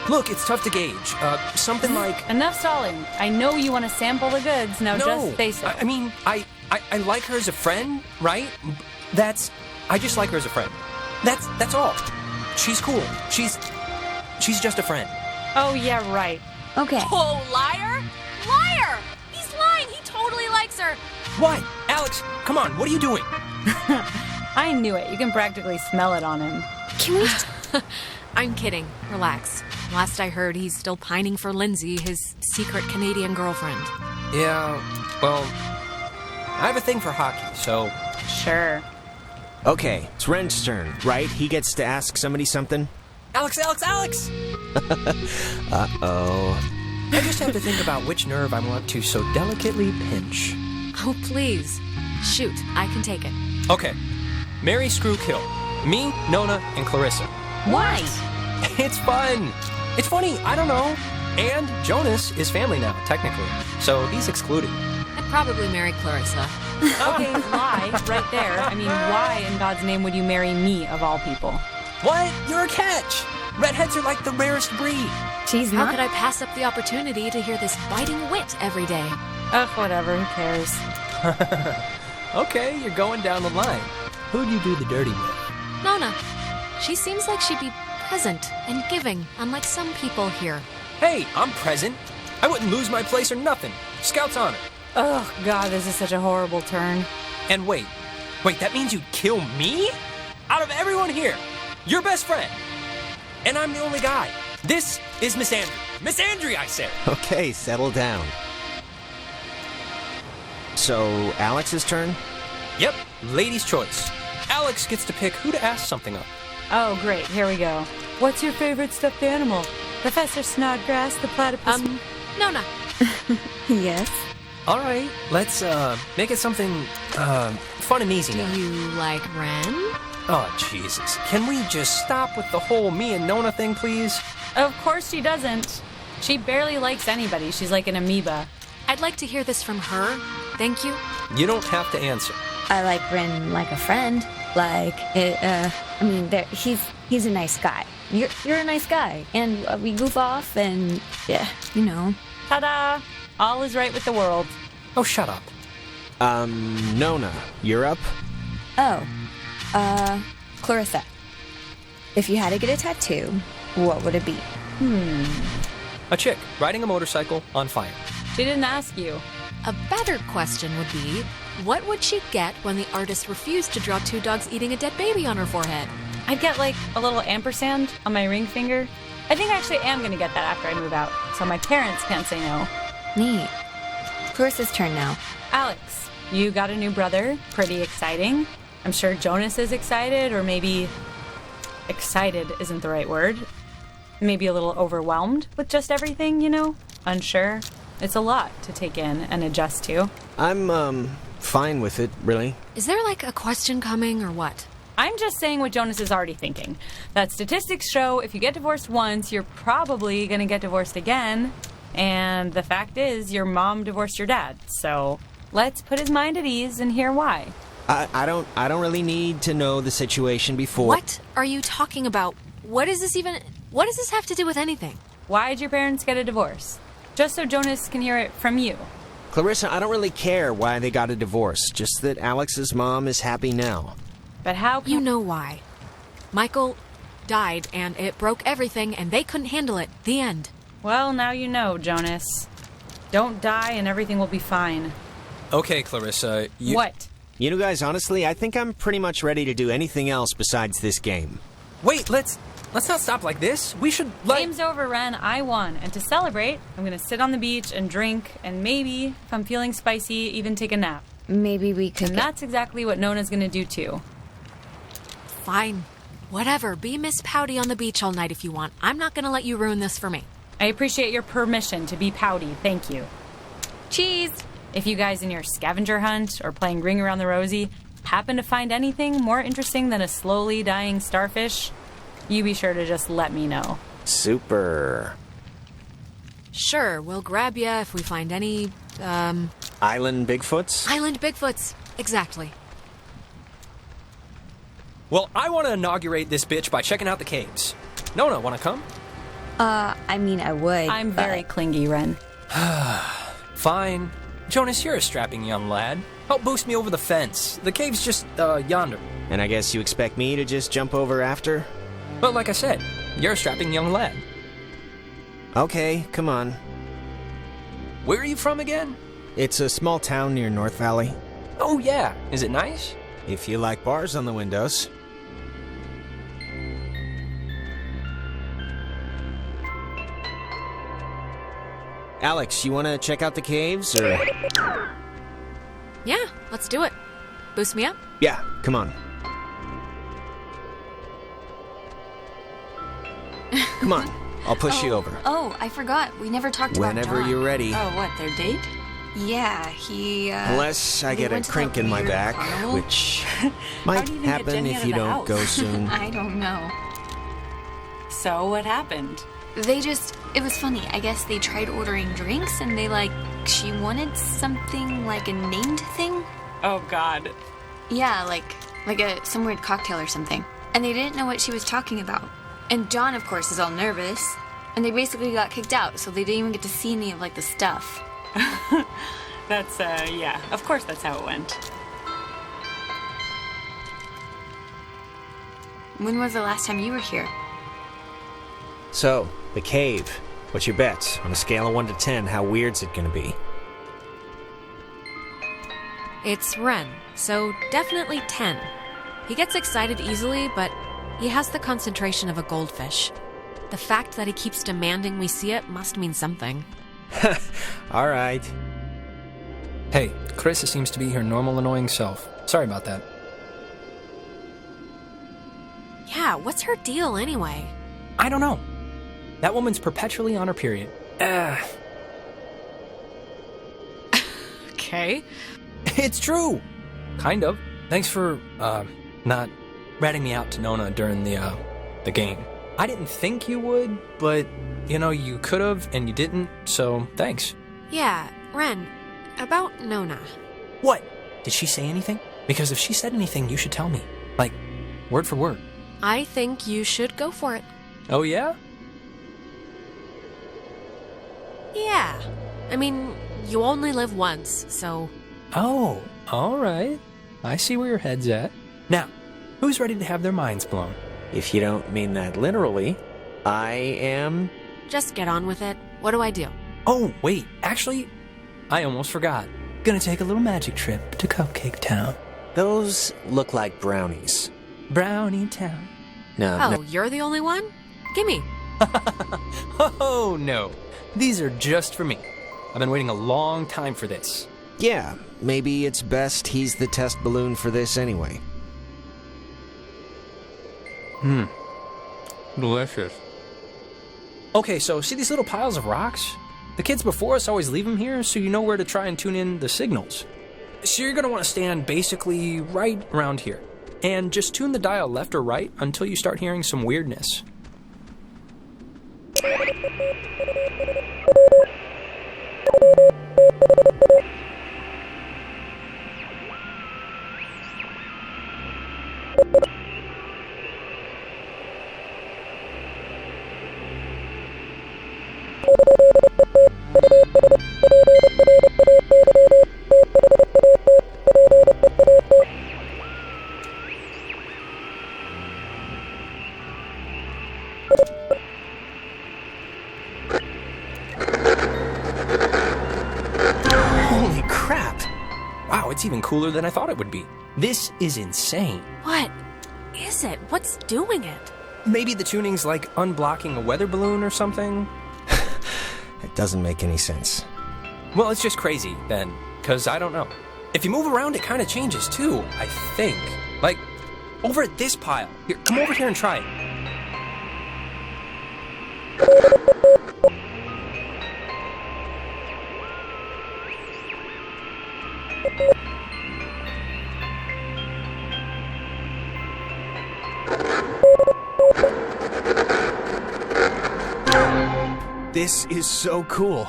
Speaker 1: Look, it's tough to gauge. Something like...
Speaker 7: Enough stalling. I know you want to sample the goods. Now just face it.
Speaker 1: I mean, I like her as a friend, right? I just like her as a friend. That's all. She's cool. She's just a friend.
Speaker 7: Oh, yeah, right.
Speaker 9: Okay.
Speaker 3: Oh, liar! Liar! He's lying! He totally likes her!
Speaker 1: Why? Alex, come on, what are you doing?
Speaker 7: I knew it. You can practically smell it on him.
Speaker 3: Can we... I'm kidding. Relax. Last I heard, he's still pining for Lindsay, his secret Canadian girlfriend.
Speaker 1: Yeah, well, I have a thing for hockey, so...
Speaker 7: Sure.
Speaker 2: Okay, it's Ren's turn, right? He gets to ask somebody something?
Speaker 1: Alex!
Speaker 2: Uh-oh.
Speaker 1: I just have to think about which nerve I want to so delicately pinch.
Speaker 3: Oh, please. Shoot, I can take it.
Speaker 1: Okay, Mary Screw Kill. Me, Nona, and Clarissa.
Speaker 9: Why?
Speaker 1: It's fun. It's funny, I don't know. And Jonas is family now, technically. So he's excluded.
Speaker 3: I'd probably marry Clarissa.
Speaker 7: Okay, lie right there. I mean, why in God's name would you marry me, of all people?
Speaker 1: What? You're a catch. Redheads are like the rarest breed.
Speaker 9: She's
Speaker 3: How
Speaker 9: not...
Speaker 3: could I pass up the opportunity to hear this biting wit every day?
Speaker 7: Ugh, whatever. Who cares?
Speaker 1: Okay, you're going down the line. Who'd you do the dirty with?
Speaker 3: Nona. She seems like she'd be present and giving, unlike some people here.
Speaker 1: Hey, I'm present. I wouldn't lose my place or nothing. Scout's honor.
Speaker 7: Oh, God, this is such a horrible turn.
Speaker 1: And wait, that means you'd kill me? Out of everyone here, your best friend. And I'm the only guy. This is Miss Andrew. Miss Andrew, I said.
Speaker 2: Okay, settle down. So, Alex's turn?
Speaker 1: Yep, lady's choice. Alex Alex gets to pick who to ask something of.
Speaker 7: Oh, great. Here we go. What's your favorite stuffed animal? Professor Snodgrass, the platypus...
Speaker 3: Nona.
Speaker 9: Yes.
Speaker 1: All right, let's make it something fun and easy
Speaker 3: Do
Speaker 1: now.
Speaker 3: you like Ren?
Speaker 1: Oh, Jesus. Can we just stop with the whole me and Nona thing, please?
Speaker 7: Of course she doesn't. She barely likes anybody. She's like an amoeba.
Speaker 3: I'd like to hear this from her. Thank you.
Speaker 1: You don't have to answer.
Speaker 9: I like Ren like a friend. He's a nice guy. You're a nice guy. And we goof off and, yeah, you know.
Speaker 7: Ta-da! All is right with the world.
Speaker 1: Oh, shut up.
Speaker 2: Nona, you're up?
Speaker 9: Oh, Clarissa. If you had to get a tattoo, what would it be?
Speaker 1: A chick riding a motorcycle on fire.
Speaker 7: She didn't ask you.
Speaker 3: A better question would be, what would she get when the artist refused to draw two dogs eating a dead baby on her forehead?
Speaker 7: I'd get like a little ampersand on my ring finger. I think I actually am going to get that after I move out, so my parents can't say no.
Speaker 9: Neat. Clarissa's turn now.
Speaker 7: Alex, you got a new brother. Pretty exciting. I'm sure Jonas is excited, or maybe excited isn't the right word. Maybe a little overwhelmed with just everything, you know? Unsure. It's a lot to take in and adjust to.
Speaker 2: I'm, fine with it, really.
Speaker 3: Is there like a question coming or what?
Speaker 7: I'm just saying what Jonas is already thinking. That statistics show if you get divorced once, you're probably going to get divorced again. And the fact is, your mom divorced your dad. So let's put his mind at ease and hear why.
Speaker 2: I don't really need to know the situation before.
Speaker 3: What are you talking about? What does this have to do with anything?
Speaker 7: Why'd your parents get a divorce? Just so Jonas can hear it from you.
Speaker 2: Clarissa, I don't really care why they got a divorce. Just that Alex's mom is happy now.
Speaker 7: But how can...
Speaker 3: You know why. Michael died, and it broke everything, and they couldn't handle it. The end.
Speaker 7: Well, now you know, Jonas. Don't die and everything will be fine.
Speaker 1: Okay, Clarissa, you...
Speaker 7: What?
Speaker 2: You know, guys, honestly, I think I'm pretty much ready to do anything else besides this game.
Speaker 1: Wait, let's not stop like this. We should,
Speaker 7: Game's over, Ren. I won. And to celebrate, I'm gonna sit on the beach and drink, and maybe, if I'm feeling spicy, even take a nap.
Speaker 9: Maybe we could
Speaker 7: And that's exactly what Nona's gonna do, too.
Speaker 3: Fine. Whatever. Be Miss Pouty on the beach all night if you want. I'm not gonna let you ruin this for me.
Speaker 7: I appreciate your permission to be pouty. Thank you. Cheese! If you guys in your scavenger hunt or playing Ring Around the Rosie happen to find anything more interesting than a slowly dying starfish, you be sure to just let me know.
Speaker 2: Super.
Speaker 3: Sure, we'll grab ya if we find any,
Speaker 2: Island Bigfoots?
Speaker 3: Island Bigfoots. Exactly.
Speaker 1: Well, I want to inaugurate this bitch by checking out the caves. Nona, want to come?
Speaker 9: I would.
Speaker 7: I'm very clingy, Ren.
Speaker 1: Fine. Jonas, you're a strapping young lad. Help boost me over the fence. The cave's just, yonder.
Speaker 2: And I guess you expect me to just jump over after?
Speaker 1: But like I said, you're a strapping young lad.
Speaker 2: Okay, come on.
Speaker 1: Where are you from again?
Speaker 2: It's a small town near North Valley.
Speaker 1: Oh, yeah. Is it nice?
Speaker 2: If you like bars on the windows. Alex, you want to check out the caves, or...?
Speaker 3: Yeah, let's do it. Boost me up?
Speaker 2: Yeah, come on. Come on, I'll push you over.
Speaker 10: Oh, I forgot. We never talked about
Speaker 2: Whenever
Speaker 10: John.
Speaker 2: you're ready.
Speaker 10: Oh, what, their date? Yeah, he,
Speaker 2: Unless I
Speaker 10: they
Speaker 2: get a
Speaker 10: went to
Speaker 2: crink
Speaker 10: that
Speaker 2: in my
Speaker 10: weird
Speaker 2: back,
Speaker 10: carnival.
Speaker 2: which might
Speaker 7: do you even get
Speaker 2: happen
Speaker 7: Jenny
Speaker 2: if
Speaker 7: out of
Speaker 2: you
Speaker 7: the
Speaker 2: don't
Speaker 7: house?
Speaker 2: go soon.
Speaker 10: I don't know.
Speaker 7: So, what happened?
Speaker 10: It was funny. I guess they tried ordering drinks and she wanted something like a named thing.
Speaker 7: Oh, God.
Speaker 10: Yeah, like some weird cocktail or something. And they didn't know what she was talking about. And John, of course, is all nervous. And they basically got kicked out, so they didn't even get to see any of, the stuff.
Speaker 7: That's, yeah. Of course that's how it went.
Speaker 10: When was the last time you were here?
Speaker 2: So, the cave. What's your bet? On a scale of 1 to 10, how weird's it gonna be?
Speaker 3: It's Ren, so definitely 10. He gets excited easily, but he has the concentration of a goldfish. The fact that he keeps demanding we see it must mean something.
Speaker 2: Alright.
Speaker 1: Hey, Carissa seems to be her normal annoying self. Sorry about that.
Speaker 3: Yeah, what's her deal anyway?
Speaker 1: I don't know. That woman's perpetually on her period.
Speaker 3: Okay.
Speaker 1: It's true. Kind of. Thanks for, not ratting me out to Nona during the game. I didn't think you would, but, you could have and you didn't, so thanks.
Speaker 3: Yeah, Ren, about Nona.
Speaker 1: What? Did she say anything? Because if she said anything, you should tell me. Like, word for word.
Speaker 3: I think you should go for it.
Speaker 1: Oh, yeah?
Speaker 3: Yeah. I mean, you only live once, so...
Speaker 1: Oh, all right. I see where your head's at. Now, who's ready to have their minds blown?
Speaker 2: If you don't mean that literally, I am...
Speaker 3: Just get on with it. What do I do?
Speaker 1: Oh, wait. Actually, I almost forgot. Gonna take a little magic trip to Cupcake Town.
Speaker 2: Those look like brownies.
Speaker 1: Brownie Town.
Speaker 2: No.
Speaker 3: You're the only one? Gimme.
Speaker 1: Oh, no. These are just for me. I've been waiting a long time for this.
Speaker 2: Yeah, maybe it's best he's the test balloon for this anyway.
Speaker 1: Delicious. Okay, so see these little piles of rocks? The kids before us always leave them here so you know where to try and tune in the signals. So you're going to want to stand basically right around here. And just tune the dial left or right until you start hearing some weirdness. Holy crap! Wow, it's even cooler than I thought it would be. This is insane.
Speaker 3: What is it? What's doing it?
Speaker 1: Maybe the tuning's like unblocking a weather balloon or something?
Speaker 2: It doesn't make any sense.
Speaker 1: Well, it's just crazy, then, because I don't know. If you move around, it kind of changes, too, I think. Like, over at this pile. Here, come over here and try it.
Speaker 2: This is so cool.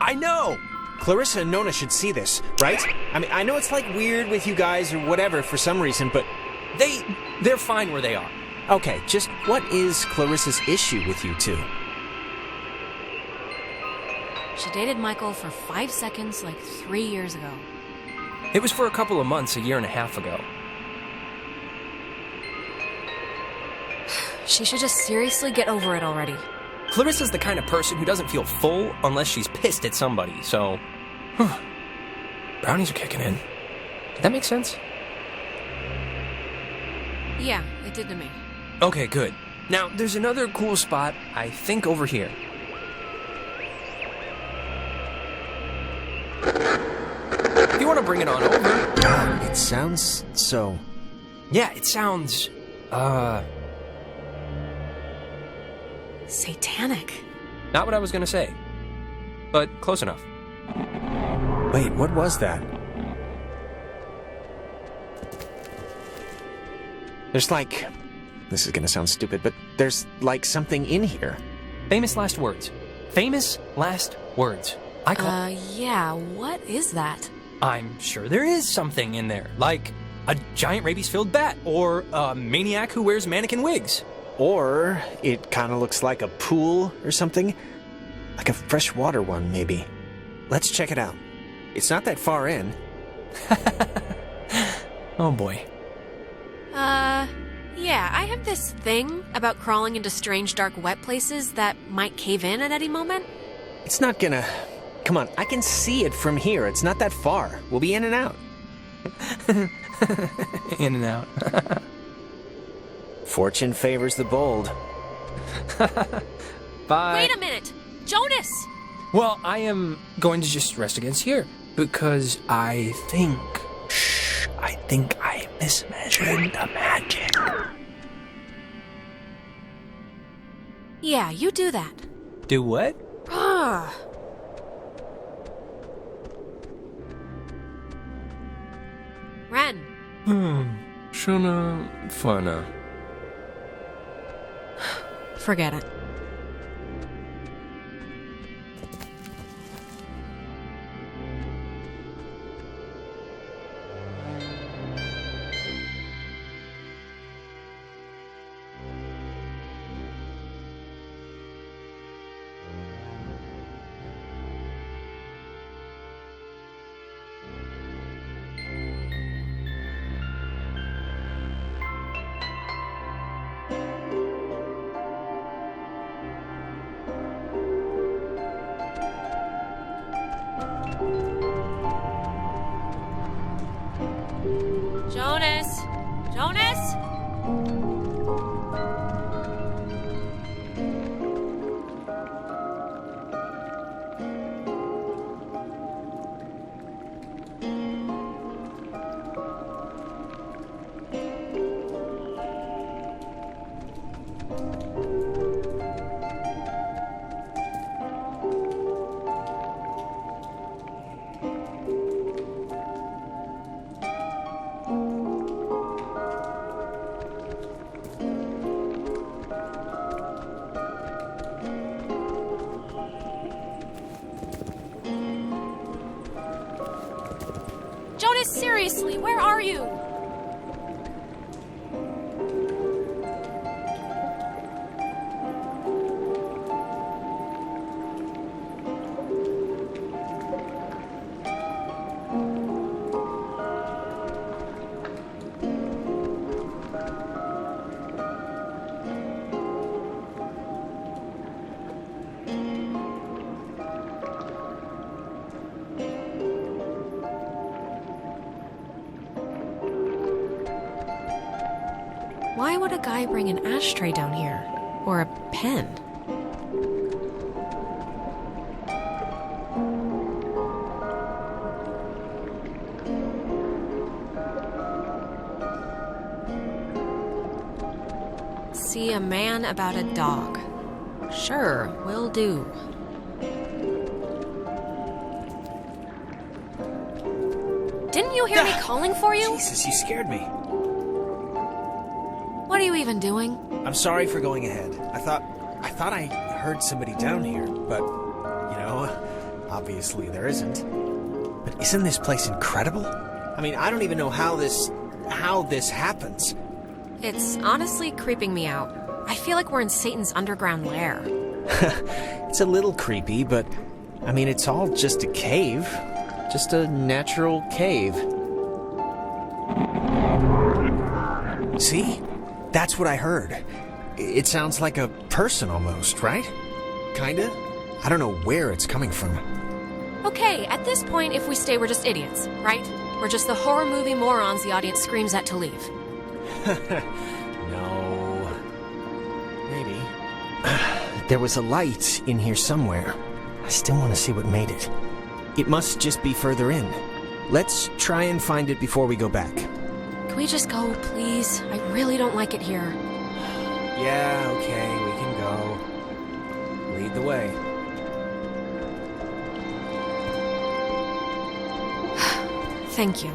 Speaker 1: I know!
Speaker 2: Clarissa and Nona should see this, right? I mean, I know it's like weird with you guys or whatever for some reason, but...
Speaker 1: They're fine where they are.
Speaker 2: Okay, just what is Clarissa's issue with you two?
Speaker 3: She dated Michael for 5 seconds like 3 years ago.
Speaker 1: It was for a couple of months, a year and a half ago.
Speaker 3: She should just seriously get over it already.
Speaker 1: Clarissa's the kind of person who doesn't feel full unless she's pissed at somebody, so... Brownies are kicking in. Did that make sense?
Speaker 3: Yeah, it did to me.
Speaker 1: Okay, good. Now, there's another cool spot, I think, over here. If you want to bring it on over...
Speaker 2: God, it sounds so...
Speaker 1: Yeah, it sounds...
Speaker 3: Satanic.
Speaker 1: Not what I was gonna say. But close enough.
Speaker 2: Wait, what was that? There's like... This is gonna sound stupid, but there's like something in here.
Speaker 1: Famous last words. Famous last words. I call...
Speaker 3: Yeah, what is that?
Speaker 1: I'm sure there is something in there. Like a giant rabies-filled bat, or a maniac who wears mannequin wigs.
Speaker 2: Or it kind of looks like a pool or something. Like a freshwater one, maybe. Let's check it out. It's not that far in.
Speaker 1: Oh boy.
Speaker 3: Yeah, I have this thing about crawling into strange, dark, wet places that might cave in at any moment.
Speaker 2: It's not gonna... Come on, I can see it from here. It's not that far. We'll be in and out.
Speaker 1: In and out.
Speaker 2: Fortune favors the bold.
Speaker 1: Bye.
Speaker 3: Wait a minute! Jonas!
Speaker 1: Well, I am going to just rest against here, because I think I mismeasured the magic.
Speaker 3: Yeah, you do that.
Speaker 1: Do what?
Speaker 3: Ugh. Ren,
Speaker 1: Shona Fana.
Speaker 3: forget it. Jonas! Jonas! Jonas, seriously, where are you? Why would a guy bring an ashtray down here? Or a pen? See a man about a dog. Sure, will do. Didn't you hear me calling for you?
Speaker 2: Jesus, you scared me.
Speaker 3: What are you even doing?
Speaker 2: I'm sorry for going ahead. I thought I heard somebody down here, but, you know, obviously there isn't. But isn't this place incredible? I mean, I don't even know how this happens.
Speaker 3: It's honestly creeping me out. I feel like we're in Satan's underground lair.
Speaker 2: It's a little creepy, but, I mean, it's all just a cave. Just a natural cave. See? That's what I heard. It sounds like a person almost, right? Kinda? I don't know where it's coming from.
Speaker 3: Okay, at this point, if we stay, we're just idiots, right? We're just the horror movie morons the audience screams at to leave.
Speaker 2: No. Maybe. There was a light in here somewhere. I still want to see what made it. It must just be further in. Let's try and find it before we go back.
Speaker 3: Can we just go, please? I really don't like it here.
Speaker 2: Yeah, okay, we can go. Lead the way.
Speaker 3: Thank you.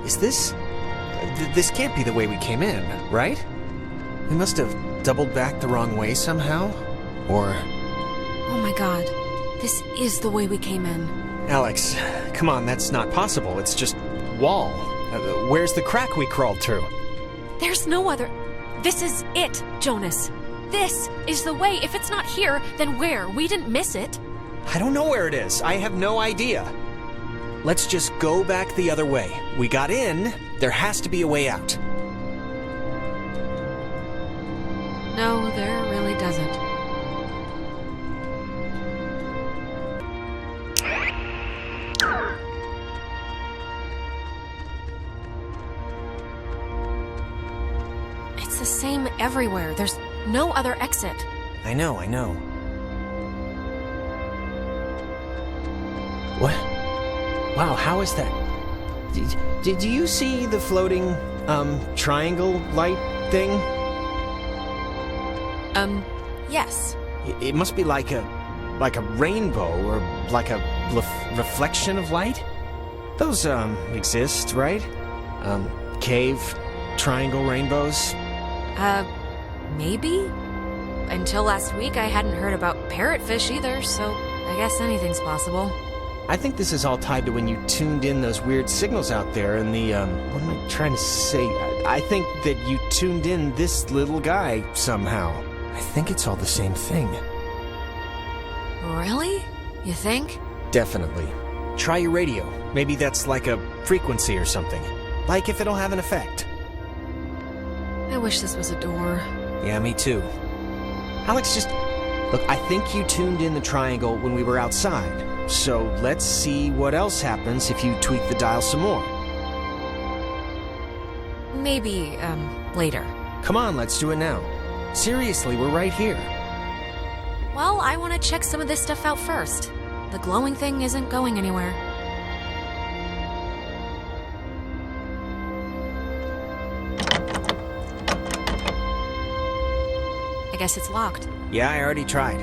Speaker 2: Is this... This can't be the way we came in, right? We must have doubled back the wrong way somehow? Or...
Speaker 3: Oh my god. This is the way we came in.
Speaker 2: Alex, come on, that's not possible. It's just wall. Where's the crack we crawled through?
Speaker 3: There's no other... This is it, Jonas. This is the way. If it's not here, then where? We didn't miss it.
Speaker 2: I don't know where it is. I have no idea. Let's just go back the other way. We got in. There has to be a way out.
Speaker 3: No, there really doesn't. It's the same everywhere. There's no other exit.
Speaker 2: I know. What? Wow, how is that? Did you see the floating, triangle light thing?
Speaker 3: Yes.
Speaker 2: It must be like a rainbow or like a reflection of light? Those, exist, right? Cave, triangle rainbows?
Speaker 3: Maybe? Until last week, I hadn't heard about parrotfish either, so I guess anything's possible.
Speaker 2: I think this is all tied to when you tuned in those weird signals out there and the, what am I trying to say? I think that you tuned in this little guy somehow. I think it's all the same thing.
Speaker 3: Really? You think?
Speaker 2: Definitely. Try your radio. Maybe that's like a frequency or something. Like if it'll have an effect.
Speaker 3: I wish this was a door.
Speaker 2: Yeah, me too. Alex, just... Look, I think you tuned in the triangle when we were outside. So let's see what else happens if you tweak the dial some more.
Speaker 3: Maybe, later.
Speaker 2: Come on, let's do it now. Seriously, we're right here.
Speaker 3: Well, I want to check some of this stuff out first. The glowing thing isn't going anywhere. I guess it's locked.
Speaker 2: Yeah, I already tried.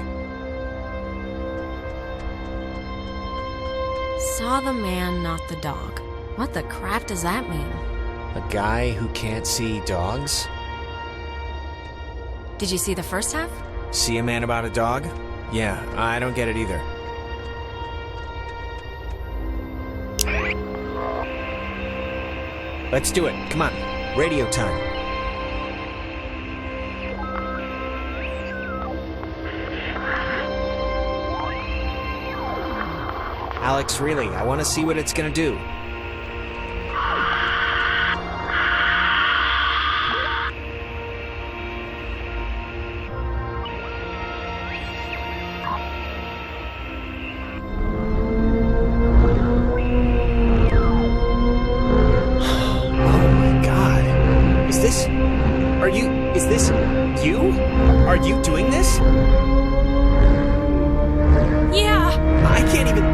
Speaker 3: Saw the man, not the dog. What the crap does that mean?
Speaker 2: A guy who can't see dogs?
Speaker 3: Did you see the first half?
Speaker 2: See a man about a dog? Yeah, I don't get it either. Let's do it. Come on. Radio time. Alex, really, I want to see what it's gonna do. Is this you? Are you doing this?
Speaker 3: Yeah.
Speaker 2: I can't even,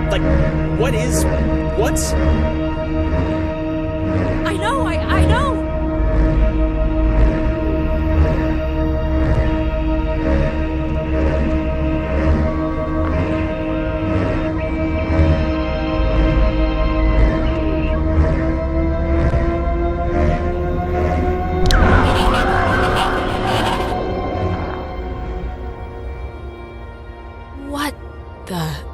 Speaker 2: what's...
Speaker 3: I know. What the...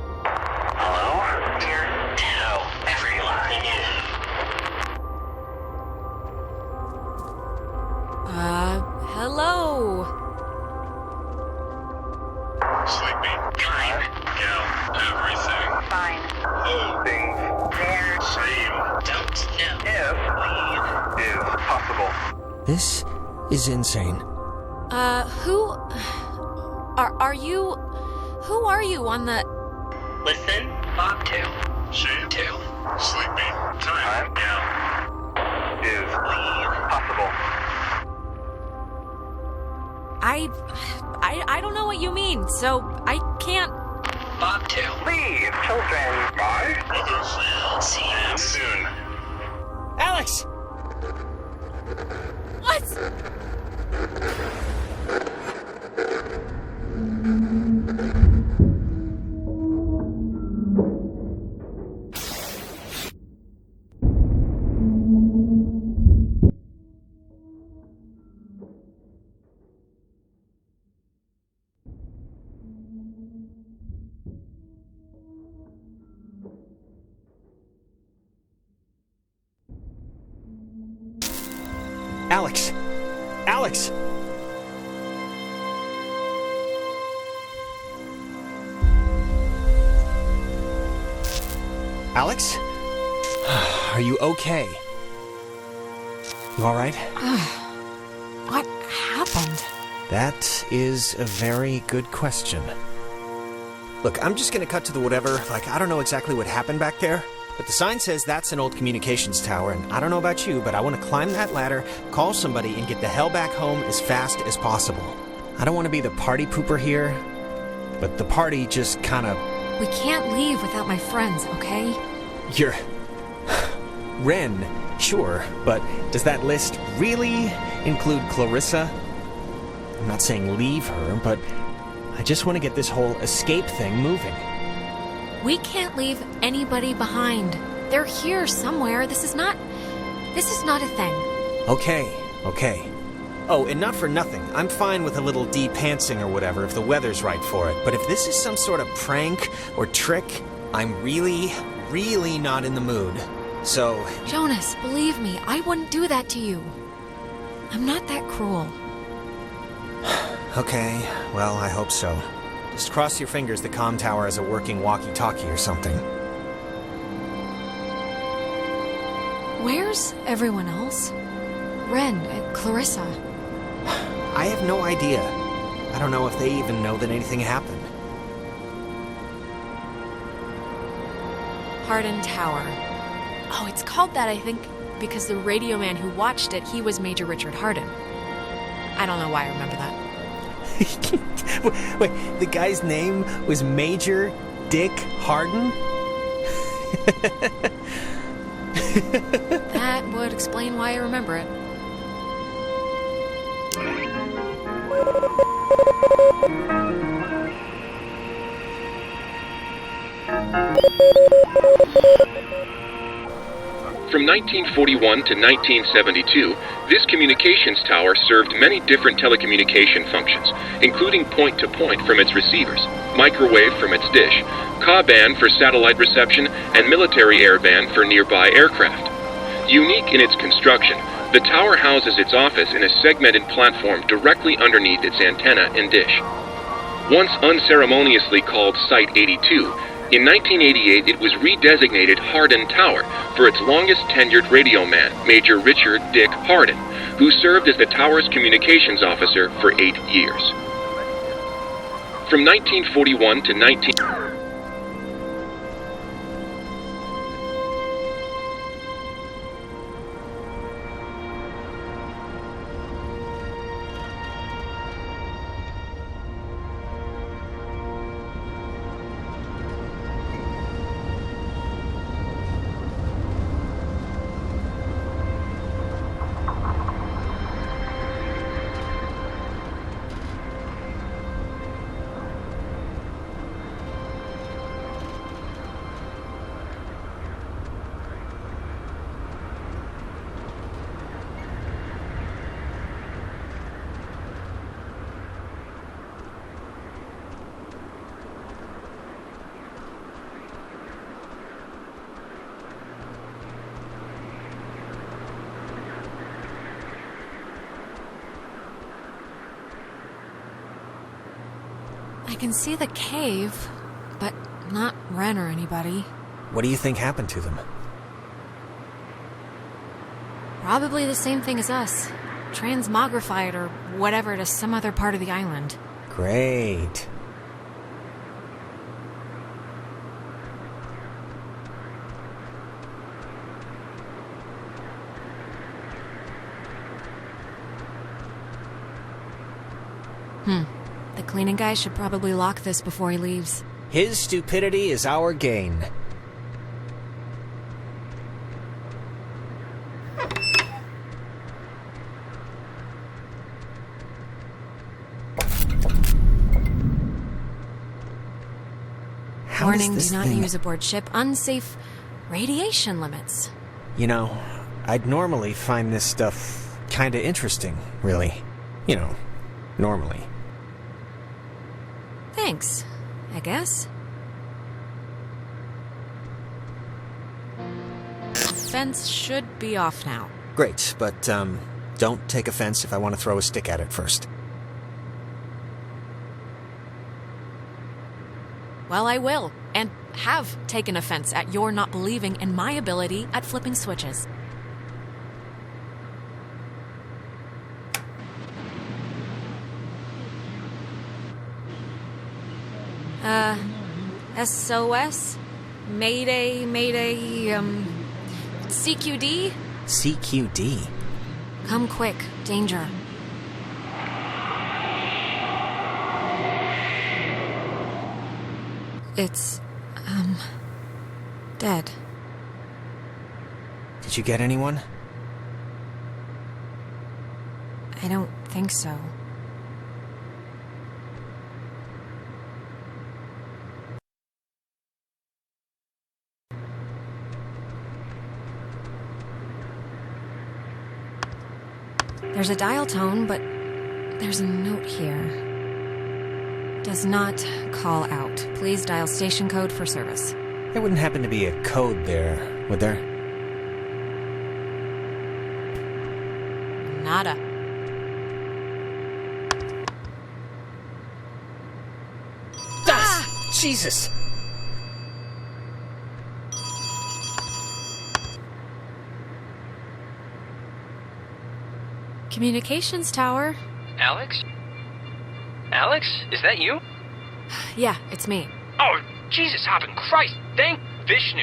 Speaker 3: hello?
Speaker 4: Sleepy. Fine. Yeah, everything.
Speaker 11: Fine.
Speaker 4: Holding.
Speaker 11: There.
Speaker 4: Same.
Speaker 11: Don't know.
Speaker 4: If leave is possible.
Speaker 2: This is insane.
Speaker 3: Who... Who are you on the...
Speaker 11: Listen, Bob 2.
Speaker 4: She. 2. Sleepy. Time. Yeah. Is leave possible.
Speaker 3: I don't know what you mean, so I can't...
Speaker 11: Bob 2.
Speaker 4: Leave, children. Bye. Others.
Speaker 11: See you
Speaker 4: soon.
Speaker 2: Alex!
Speaker 3: What?
Speaker 2: Alex! Alex! Alex? Are you okay? You alright?
Speaker 3: What happened?
Speaker 2: That is a very good question. Look, I'm just gonna cut to the whatever. I don't know exactly what happened back there, but the sign says that's an old communications tower, and I don't know about you, but I want to climb that ladder, call somebody, and get the hell back home as fast as possible. I don't want to be the party pooper here, but the party just kind of...
Speaker 3: We can't leave without my friends, okay?
Speaker 2: You're... Ren, sure, but does that list really include Clarissa? I'm not saying leave her, but I just want to get this whole escape thing moving.
Speaker 3: We can't leave anybody behind. They're here somewhere. This is not a thing.
Speaker 2: Okay. Oh, and not for nothing. I'm fine with a little de-pantsing or whatever if the weather's right for it. But if this is some sort of prank or trick, I'm really, really not in the mood. So...
Speaker 3: Jonas, believe me, I wouldn't do that to you. I'm not that cruel.
Speaker 2: Okay, well, I hope so. Just cross your fingers the comm tower has a working walkie-talkie or something.
Speaker 3: Where's everyone else? Ren, Clarissa.
Speaker 2: I have no idea. I don't know if they even know that anything happened.
Speaker 3: Hardin Tower. Oh, it's called that, I think, because the radio man who watched it, he was Major Richard Hardin. I don't know why I remember that.
Speaker 2: Wait, the guy's name was Major Dick Hardin?
Speaker 3: That would explain why I remember it.
Speaker 6: From 1941 to 1972, this communications tower served many different telecommunication functions, including point-to-point from its receivers, microwave from its dish, Ka-band for satellite reception, and military airband for nearby aircraft. Unique in its construction, the tower houses its office in a segmented platform directly underneath its antenna and dish. Once unceremoniously called Site 82, in 1988, it was redesignated Hardin Tower for its longest tenured radio man, Major Richard Dick Hardin, who served as the tower's communications officer for 8 years. From 1941 to 19...
Speaker 3: I can see the cave, but not Ren or anybody.
Speaker 2: What do you think happened to them?
Speaker 3: Probably the same thing as us. Transmogrified or whatever to some other part of the island.
Speaker 2: Great.
Speaker 3: The cleaning guy should probably lock this before he leaves.
Speaker 2: His stupidity is our gain.
Speaker 3: Warning, do not use aboard ship. Unsafe radiation limits.
Speaker 2: You know, I'd normally find this stuff kinda interesting, really. You know, normally.
Speaker 3: Thanks, I guess. Fence should be off now.
Speaker 2: Great, but, don't take offense if I want to throw a stick at it first.
Speaker 3: Well, I will, and have taken offense at your not believing in my ability at flipping switches. SOS? Mayday, CQD?
Speaker 2: CQD?
Speaker 3: Come quick, danger. It's, dead.
Speaker 2: Did you get anyone?
Speaker 3: I don't think so. There's a dial tone, but there's a note here. Does not call out. Please dial station code for service.
Speaker 2: There wouldn't happen to be a code there, would there?
Speaker 3: Nada.
Speaker 2: Ah! Jesus!
Speaker 3: Communications tower.
Speaker 1: Alex? Alex? Is that you?
Speaker 3: Yeah, it's me.
Speaker 1: Oh, Jesus hopping Christ! Thank Vishnu.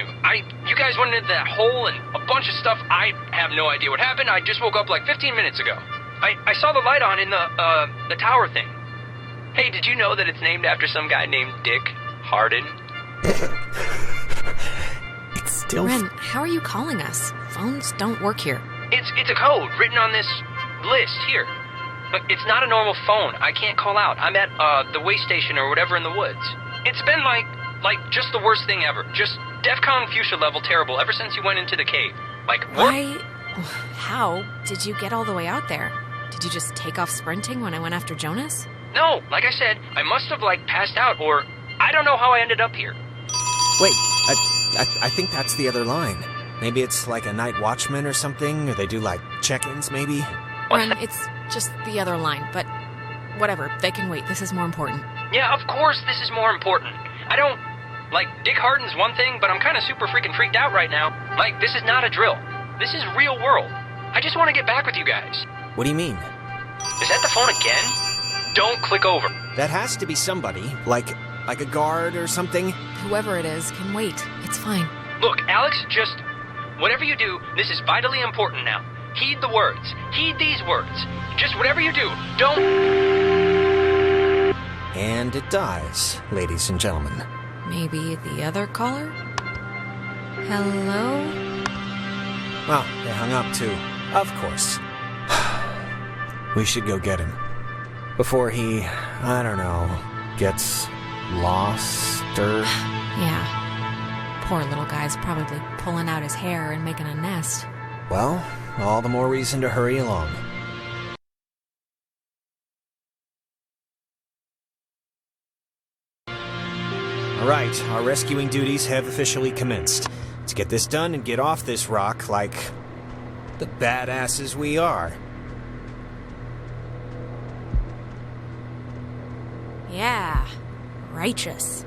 Speaker 1: You guys went into that hole and a bunch of stuff. I have no idea what happened. I just woke up like 15 minutes ago. I saw the light on in the tower thing. Hey, did you know that it's named after some guy named Dick Harden?
Speaker 2: It's still...
Speaker 3: Ren, how are you calling us? Phones don't work here.
Speaker 1: It's a code written on this list here. But it's not a normal phone. I can't call out. I'm at the way station or whatever in the woods. It's been like just the worst thing ever. Just DEFCON fuchsia level terrible ever since you went into the cave. Like, what?
Speaker 3: How did you get all the way out there? Did you just take off sprinting when I went after Jonas?
Speaker 1: No, like I said, I must have passed out, or I don't know how I ended up here.
Speaker 2: Wait, I think that's the other line. Maybe it's like a night watchman or something, or they do check-ins maybe?
Speaker 3: Ren, it's just the other line, but whatever, they can wait. This is more important.
Speaker 1: Yeah, of course this is more important. I don't... Dick Harden's one thing, but I'm kind of super freaking freaked out right now. This is not a drill. This is real world. I just want to get back with you guys.
Speaker 2: What do you mean?
Speaker 1: Is that the phone again? Don't click over.
Speaker 2: That has to be somebody, like a guard or something.
Speaker 3: Whoever it is can wait. It's fine.
Speaker 1: Look, Alex, just... Whatever you do, this is vitally important now. Heed the words. Heed these words. Just whatever you do, don't...
Speaker 2: And it dies, ladies and gentlemen.
Speaker 3: Maybe the other caller? Hello?
Speaker 2: Well, they hung up too. Of course. We should go get him. Before he, I don't know, gets lost or...
Speaker 3: Yeah. Poor little guy's probably pulling out his hair and making a nest.
Speaker 2: Well, all the more reason to hurry along. All right, our rescuing duties have officially commenced. Let's get this done and get off this rock like the badasses we are.
Speaker 3: Yeah, righteous.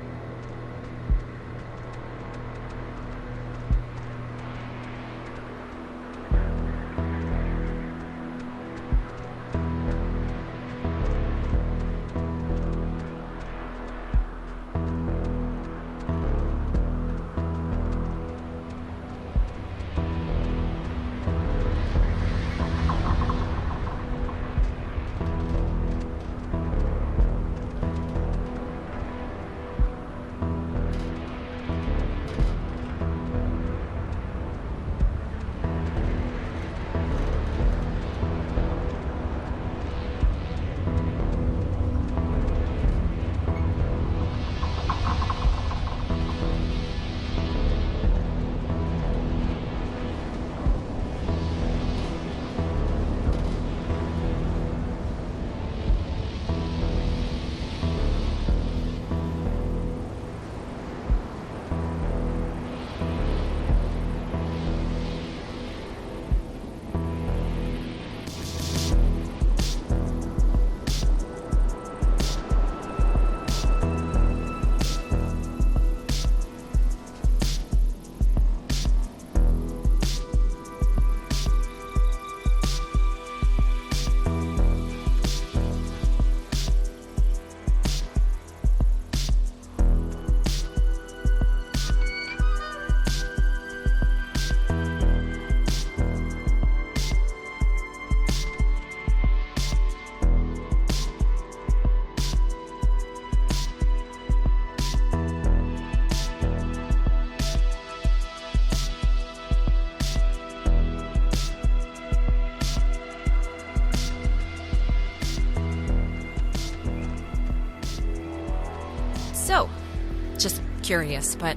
Speaker 3: curious, but,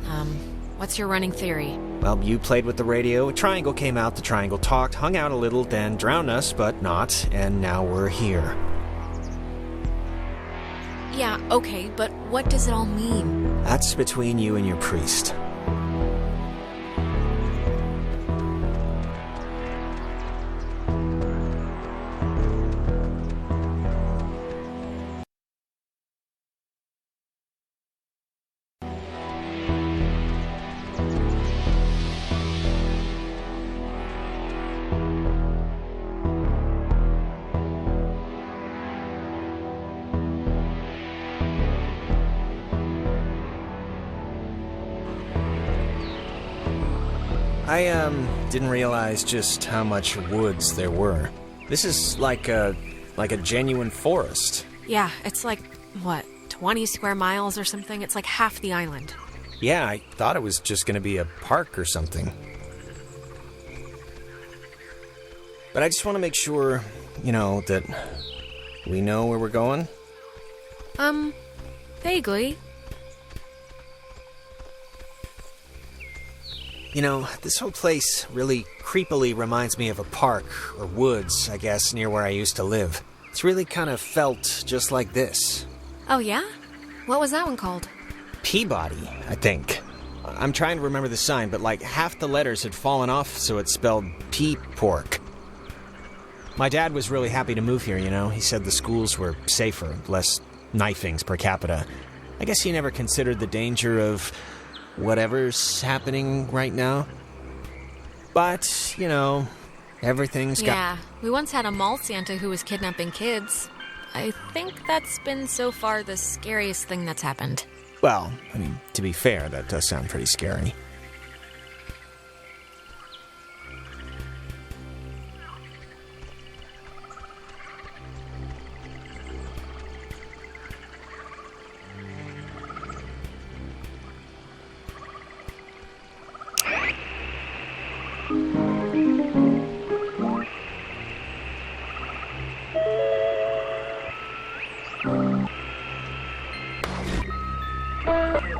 Speaker 3: what's your running theory?
Speaker 2: Well, you played with the radio, a triangle came out, the triangle talked, hung out a little, then drowned us, but not, and now we're here.
Speaker 3: Yeah, okay, but what does it all mean?
Speaker 2: That's between you and your priest. I didn't realize just how much woods there were. This is like a genuine forest.
Speaker 3: Yeah, it's like, 20 square miles or something? It's like half the island.
Speaker 2: Yeah, I thought it was just gonna be a park or something. But I just want to make sure, that we know where we're going.
Speaker 3: Vaguely.
Speaker 2: This whole place really creepily reminds me of a park, or woods, I guess, near where I used to live. It's really kind of felt just like this.
Speaker 3: Oh, yeah? What was that one called?
Speaker 2: Peabody, I think. I'm trying to remember the sign, but half the letters had fallen off, so it spelled pea-pork. My dad was really happy to move here, He said the schools were safer, less knifings per capita. I guess he never considered the danger of whatever's happening right now. But, everything's got...
Speaker 3: Yeah, we once had a mall Santa who was kidnapping kids. I think that's been so far the scariest thing that's happened.
Speaker 2: Well, to be fair, that does sound pretty scary.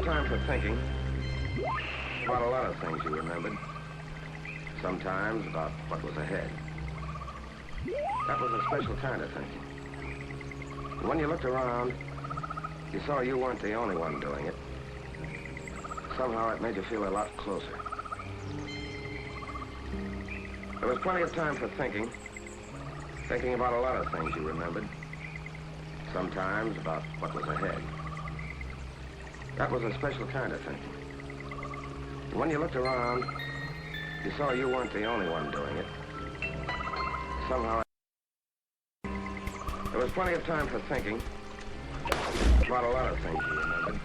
Speaker 12: Time for thinking about a lot of things you remembered. Sometimes about what was ahead. That was a special kind of thinking. And when you looked around, you saw you weren't the only one doing it. Somehow it made you feel a lot closer. There was plenty of time for thinking about a lot of things you remembered. Sometimes about what was ahead. That was a special kind of thinking. And when you looked around, you saw you weren't the only one doing it. Somehow, there was plenty of time for thinking about a lot of things you remembered.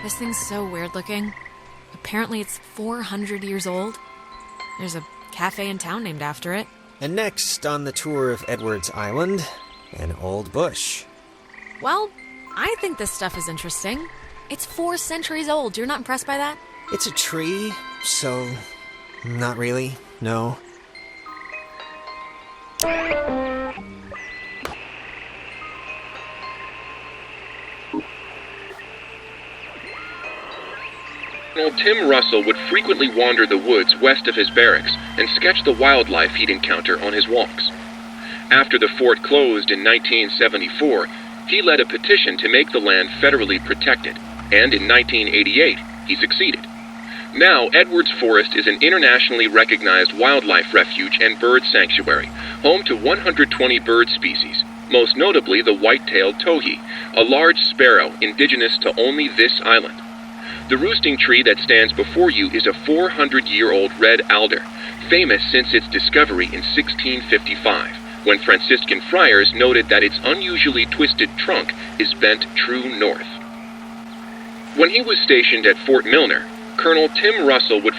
Speaker 3: This thing's so weird looking. Apparently it's 400 years old. There's a cafe in town named after it.
Speaker 2: And next on the tour of Edwards Island, an old bush.
Speaker 3: Well, I think this stuff is interesting. It's 4 centuries old. You're not impressed by that?
Speaker 2: It's a tree, so not really, no.
Speaker 6: Tim Russell would frequently wander the woods west of his barracks and sketch the wildlife he'd encounter on his walks. After the fort closed in 1974, he led a petition to make the land federally protected, and in 1988, he succeeded. Now, Edwards Forest is an internationally recognized wildlife refuge and bird sanctuary, home to 120 bird species, most notably the white-tailed towhee, a large sparrow indigenous to only this island. The roosting tree that stands before you is a 400-year-old red alder, famous since its discovery in 1655, when Franciscan friars noted that its unusually twisted trunk is bent true north. When he was stationed at Fort Milner, Colonel Tim Russell would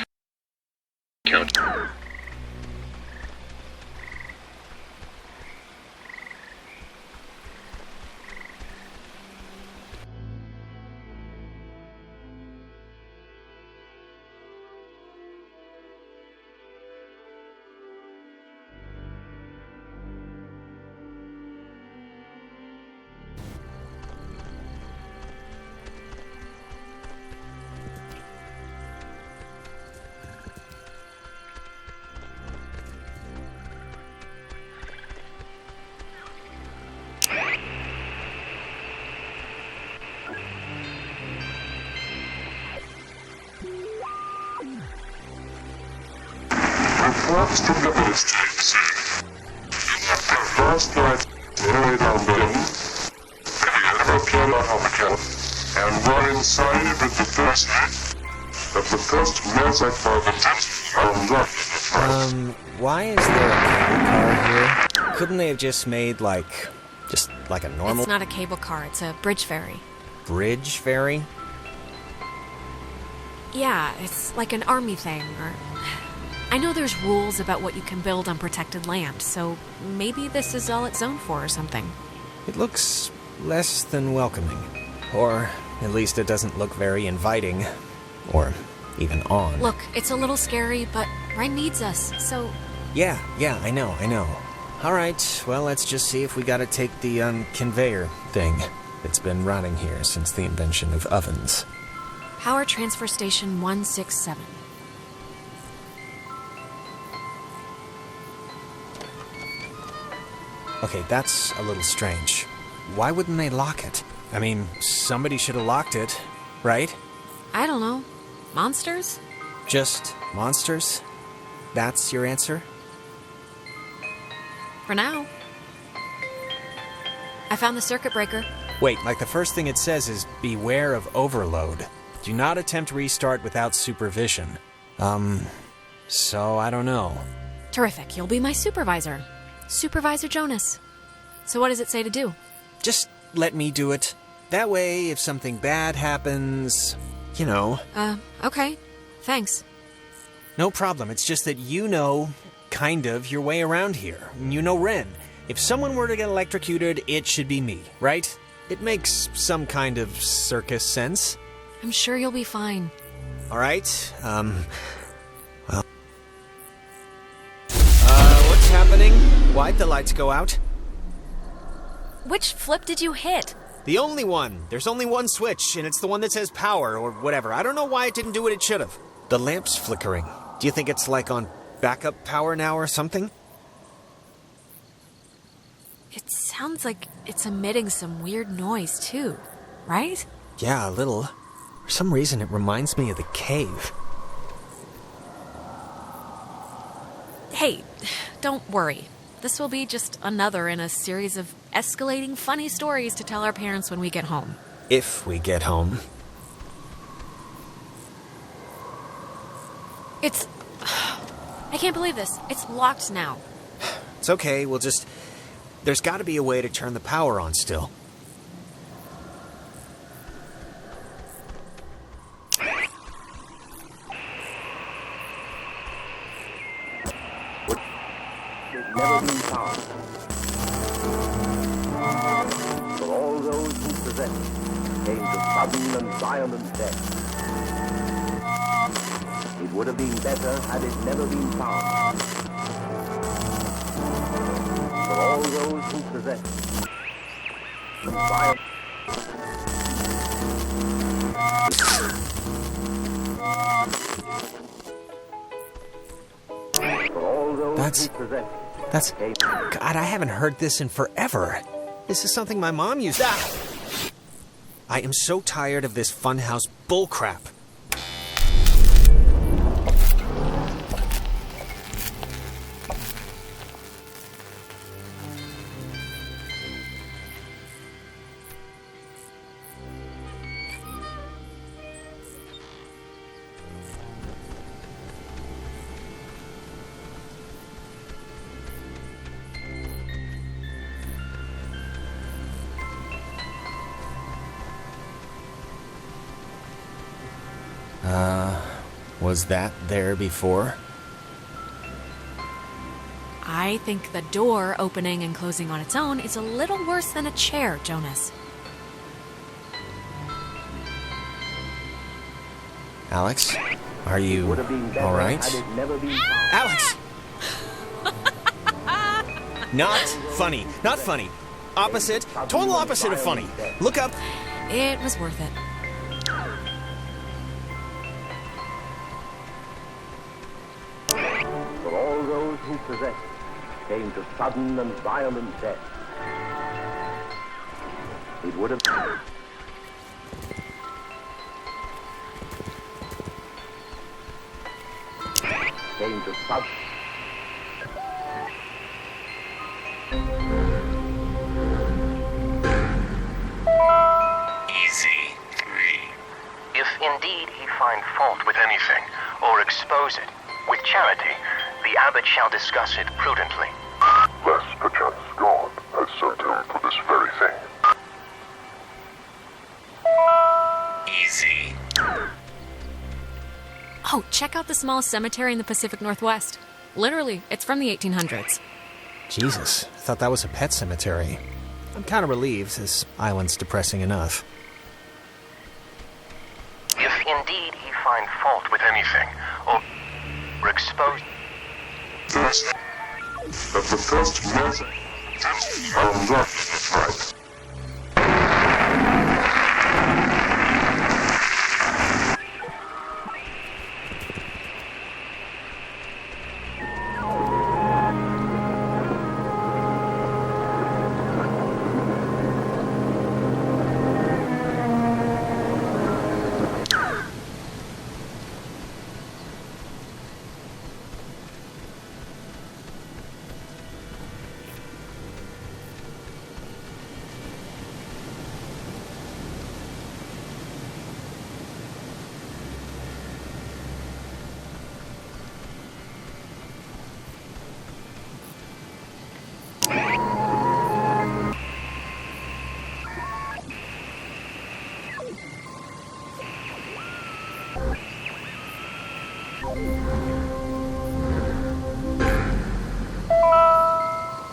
Speaker 6: count.
Speaker 13: Reports from the village tapes that the first night married our building, they ever appeared on Hopkins, and were inside with the first that the first music for the test
Speaker 2: why is there a cable car here? Couldn't they have just made, like a normal...
Speaker 3: It's not a cable car, it's a bridge ferry.
Speaker 2: Bridge ferry?
Speaker 3: Yeah, it's like an army thing, or... I know there's rules about what you can build on protected land, so maybe this is all it's zoned for or something.
Speaker 2: It looks less than welcoming. Or at least it doesn't look very inviting. Or even on.
Speaker 3: Look, it's a little scary, but Ren needs us, so...
Speaker 2: Yeah, I know. Alright, well, let's just see if we gotta take the, conveyor thing. It's been running here since the invention of ovens.
Speaker 3: Power Transfer Station 167.
Speaker 2: Okay, that's a little strange. Why wouldn't they lock it? I mean, somebody should have locked it, right?
Speaker 3: I don't know. Monsters?
Speaker 2: Just monsters? That's your answer?
Speaker 3: For now. I found the circuit breaker.
Speaker 2: Wait, like the first thing it says is, beware of overload. Do not attempt restart without supervision. So I don't know.
Speaker 3: Terrific, you'll be my supervisor. Supervisor Jonas. So what does it say to do?
Speaker 2: Just let me do it. That way, if something bad happens, you know.
Speaker 3: Okay. Thanks.
Speaker 2: No problem. It's just that you know, kind of, your way around here. You know Ren. If someone were to get electrocuted, it should be me, right? It makes some kind of circus sense.
Speaker 3: I'm sure you'll be fine.
Speaker 2: All right. Well. What's happening? Why'd the lights go out?
Speaker 3: Which flip did you hit?
Speaker 2: The only one. There's only one switch, and it's the one that says power, or whatever. I don't know why it didn't do what it should have. The lamp's flickering. Do you think it's like on backup power now or something?
Speaker 3: It sounds like it's emitting some weird noise, too. Right?
Speaker 2: Yeah, a little. For some reason, it reminds me of the cave.
Speaker 3: Hey, don't worry. This will be just another in a series of escalating funny stories to tell our parents when we get home.
Speaker 2: If we get home.
Speaker 3: It's... I can't believe this. It's locked now.
Speaker 2: It's okay, we'll just... There's gotta be a way to turn the power on still.
Speaker 12: Never been found. For all those who possess it, came to sudden and violent death. It would have been better had it never been found. For all those who possess it, the violent... For all those who possess it,
Speaker 2: That's... God, I haven't heard this in forever. This is something my mom used... Ah! I am so tired of this funhouse bullcrap. Was that there before?
Speaker 3: I think the door opening and closing on its own is a little worse than a chair, Jonas.
Speaker 2: Alex, are you all right? Alex! Not funny. Not funny. Opposite. Total opposite of funny. Look up.
Speaker 3: It was worth it.
Speaker 14: For all those who possess it came to sudden and violent death. It would have... came to sudden...
Speaker 15: Easy 3. If indeed he find fault with anything, or expose it, with charity, the abbot shall discuss it prudently.
Speaker 13: Lest perchance God has sent him for this very thing.
Speaker 15: Easy.
Speaker 3: Oh, check out the small cemetery in the Pacific Northwest. Literally, it's from the 1800s.
Speaker 2: Jesus, I thought that was a pet cemetery. I'm kind of relieved. This island's depressing enough.
Speaker 15: If indeed he find fault with anything, or expose...
Speaker 13: Thus, that the first method that right.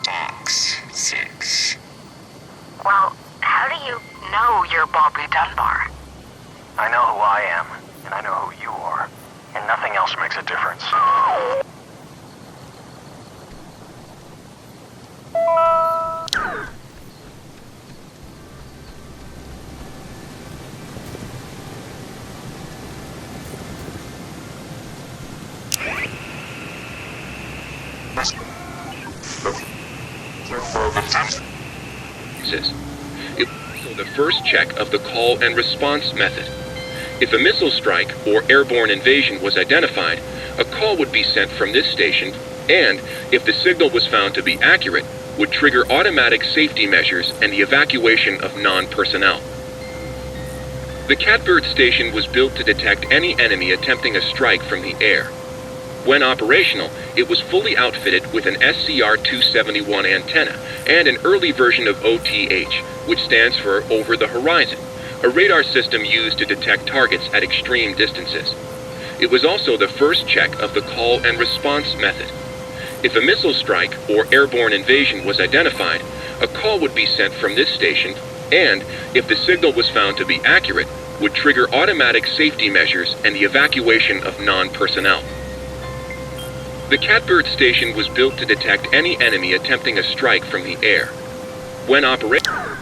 Speaker 15: Box 6. Well, how do you know you're Bobby Dunbar? I know who I am, and I know who you are, and nothing else makes a difference.
Speaker 6: It was the first check of the call and response method. If a missile strike or airborne invasion was identified, a call would be sent from this station and, if the signal was found to be accurate, would trigger automatic safety measures and the evacuation of non-personnel. The Catbird station was built to detect any enemy attempting a strike from the air. When operational, it was fully outfitted with an SCR-271 antenna and an early version of OTH, which stands for Over the Horizon, a radar system used to detect targets at extreme distances. It was also the first check of the call and response method. If a missile strike or airborne invasion was identified, a call would be sent from this station and, if the signal was found to be accurate, would trigger automatic safety measures and the evacuation of non-personnel. The Catbird station was built to detect any enemy attempting a strike from the air. When operational...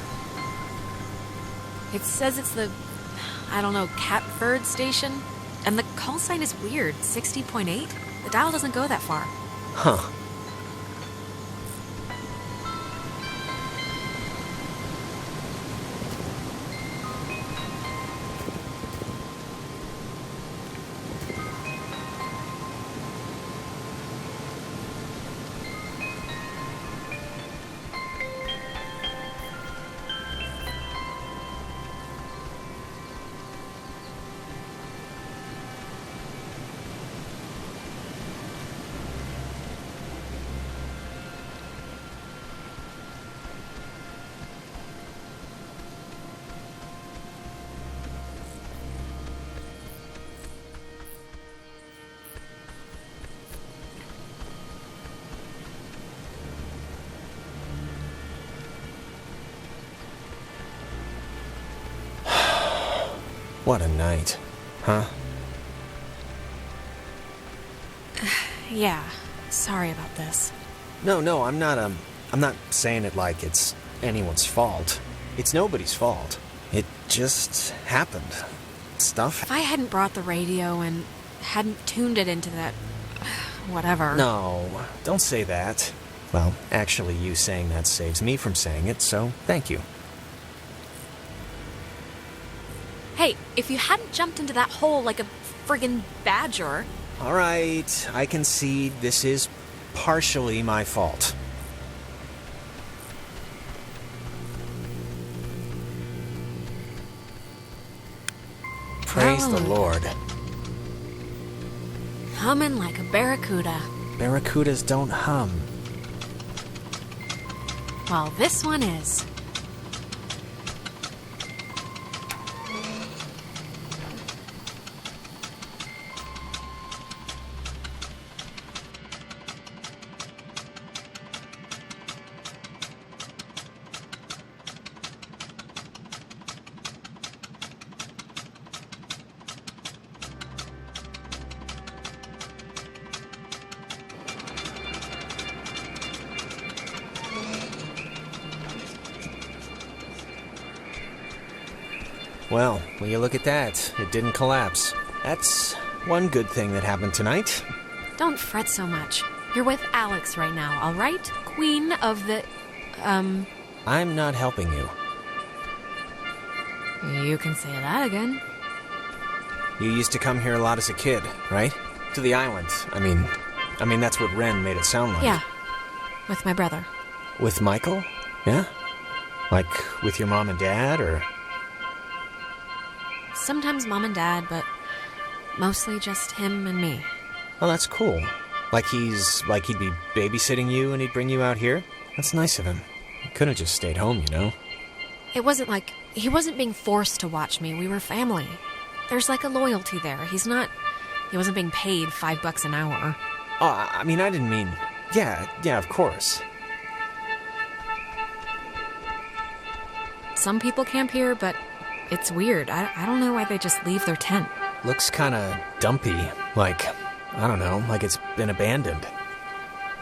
Speaker 3: It says it's the, Catbird station. And the call sign is weird, 60.8. The dial doesn't go that far.
Speaker 2: Huh. What a night. Huh?
Speaker 3: Yeah, sorry about this.
Speaker 2: No, I'm not saying it like it's anyone's fault. It's nobody's fault. It just happened. Stuff.
Speaker 3: If I hadn't brought the radio and hadn't tuned it into that... whatever.
Speaker 2: No, don't say that. Well, actually, you saying that saves me from saying it, so thank you.
Speaker 3: Hey, if you hadn't jumped into that hole like a friggin' badger...
Speaker 2: All right, I concede this is partially my fault. Praise the Lord.
Speaker 3: Humming like a barracuda.
Speaker 2: Barracudas don't hum.
Speaker 3: Well, this one is.
Speaker 2: Well, will you look at that? It didn't collapse. That's one good thing that happened tonight.
Speaker 3: Don't fret so much. You're with Alex right now, all right? Queen of the...
Speaker 2: I'm not helping you.
Speaker 3: You can say that again.
Speaker 2: You used to come here a lot as a kid, right? To the island. I mean that's what Ren made it sound like.
Speaker 3: Yeah. With my brother.
Speaker 2: With Michael? Yeah? Like with your mom and dad, or...
Speaker 3: Sometimes mom and dad, but mostly just him and me.
Speaker 2: Oh, that's cool. Like he'd be babysitting you and he'd bring you out here? That's nice of him. He could have just stayed home, you know?
Speaker 3: It wasn't like... He wasn't being forced to watch me. We were family. There's like a loyalty there. He wasn't being paid $5 an hour.
Speaker 2: Oh, I didn't mean... Yeah, of course.
Speaker 3: Some people camp here, but it's weird. I don't know why they just leave their tent.
Speaker 2: Looks kinda dumpy. Like, I don't know, like it's been abandoned.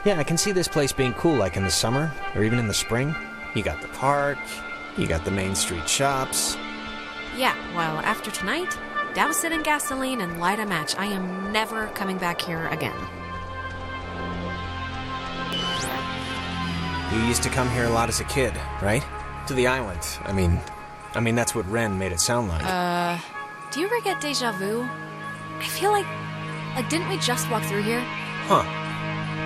Speaker 2: Yeah, I can see this place being cool, like in the summer, or even in the spring. You got the park, you got the main street shops.
Speaker 3: Yeah, well, after tonight, douse it in gasoline and light a match. I am never coming back here again.
Speaker 2: You used to come here a lot as a kid, right? To the island. I mean that's what Ren made it sound like.
Speaker 3: Do you ever get deja vu? I feel like didn't we just walk through here?
Speaker 2: Huh.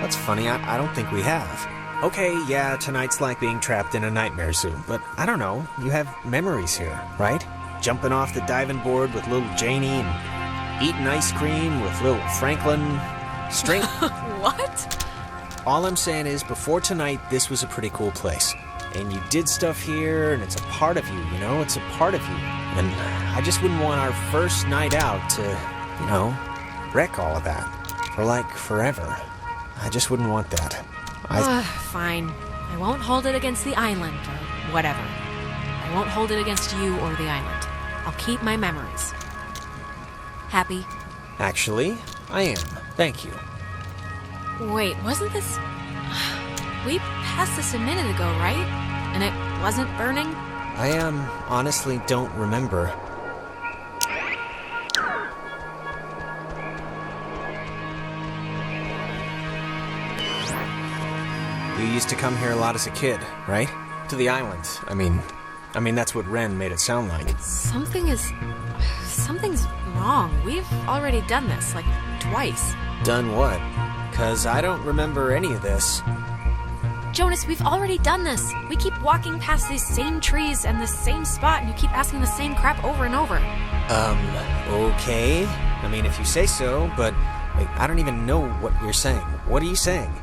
Speaker 2: That's funny, I don't think we have. Okay, yeah, tonight's like being trapped in a nightmare suit, but I don't know, you have memories here, right? Jumping off the diving board with little Janie and eating ice cream with little Franklin.
Speaker 3: What?
Speaker 2: All I'm saying is, before tonight, this was a pretty cool place. And you did stuff here, and it's a part of you, you know? It's a part of you. And I just wouldn't want our first night out to, you know, wreck all of that. For, like, forever. I just wouldn't want that.
Speaker 3: Fine. I won't hold it against the island, or whatever. I won't hold it against you or the island. I'll keep my memories. Happy?
Speaker 2: Actually, I am. Thank you.
Speaker 3: Wait, wasn't this... We passed this a minute ago, right? And it wasn't burning?
Speaker 2: I honestly don't remember. You used to come here a lot as a kid, right? To the island. I mean that's what Ren made it sound like.
Speaker 3: Something's wrong. We've already done this, like, twice.
Speaker 2: Done what? 'Cause I don't remember any of this.
Speaker 3: Jonas, we've already done this. We keep walking past these same trees and this same spot, and you keep asking the same crap over and over.
Speaker 2: Okay. I mean, if you say so, but wait, I don't even know what you're saying. What are you saying?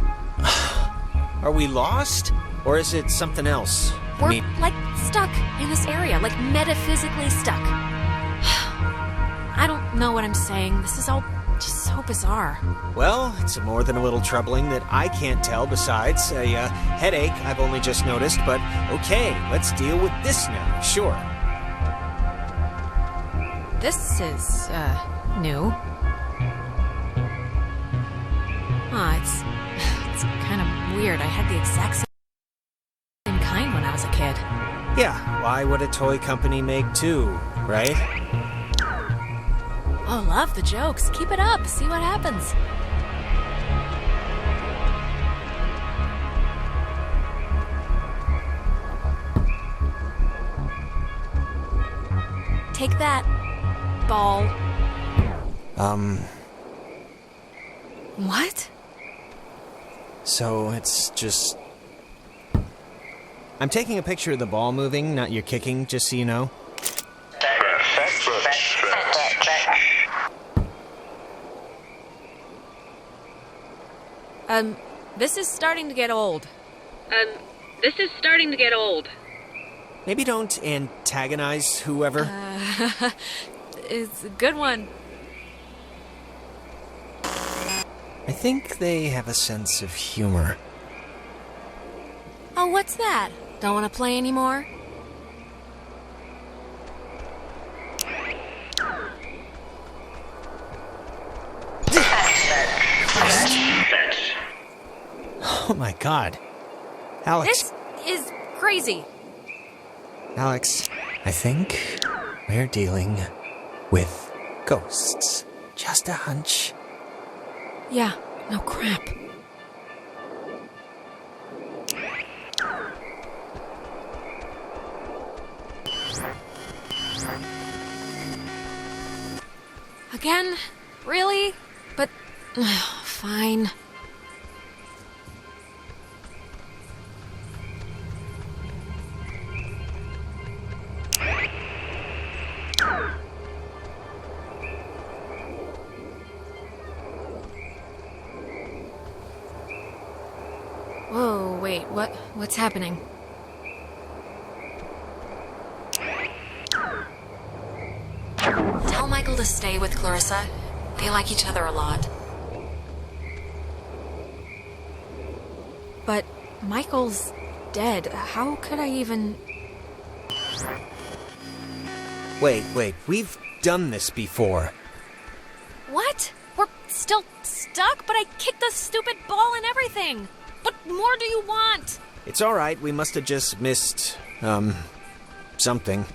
Speaker 2: Are we lost? Or is it something else?
Speaker 3: We're, like, stuck in this area, like, metaphysically stuck. I don't know what I'm saying. This is all just so bizarre.
Speaker 2: Well, it's more than a little troubling that I can't tell besides a headache I've only just noticed, but okay, let's deal with this now, sure.
Speaker 3: This is, new. It's kind of weird. I had the exact same kind when I was a kid.
Speaker 2: Yeah, why would a toy company make two, right?
Speaker 3: Oh, love the jokes. Keep it up. See what happens. Take that, ball. What?
Speaker 2: So it's just... I'm taking a picture of the ball moving, not your kicking, just so you know.
Speaker 3: This is starting to get old.
Speaker 2: Maybe don't antagonize whoever.
Speaker 3: It's a good one.
Speaker 2: I think they have a sense of humor.
Speaker 3: Oh, what's that? Don't want to play anymore?
Speaker 2: Oh my god. Alex.
Speaker 3: This is crazy.
Speaker 2: Alex, I think we're dealing with ghosts. Just a hunch.
Speaker 3: Yeah, no crap. Again? Really? But... fine. Whoa, wait, what's happening? Tell Michael to stay with Clarissa. They like each other a lot. But Michael's dead. How could I even...
Speaker 2: Wait, we've done this before.
Speaker 3: What? We're still stuck, but I kicked the stupid ball and everything. What more do you want?
Speaker 2: It's alright, we must have just missed, something.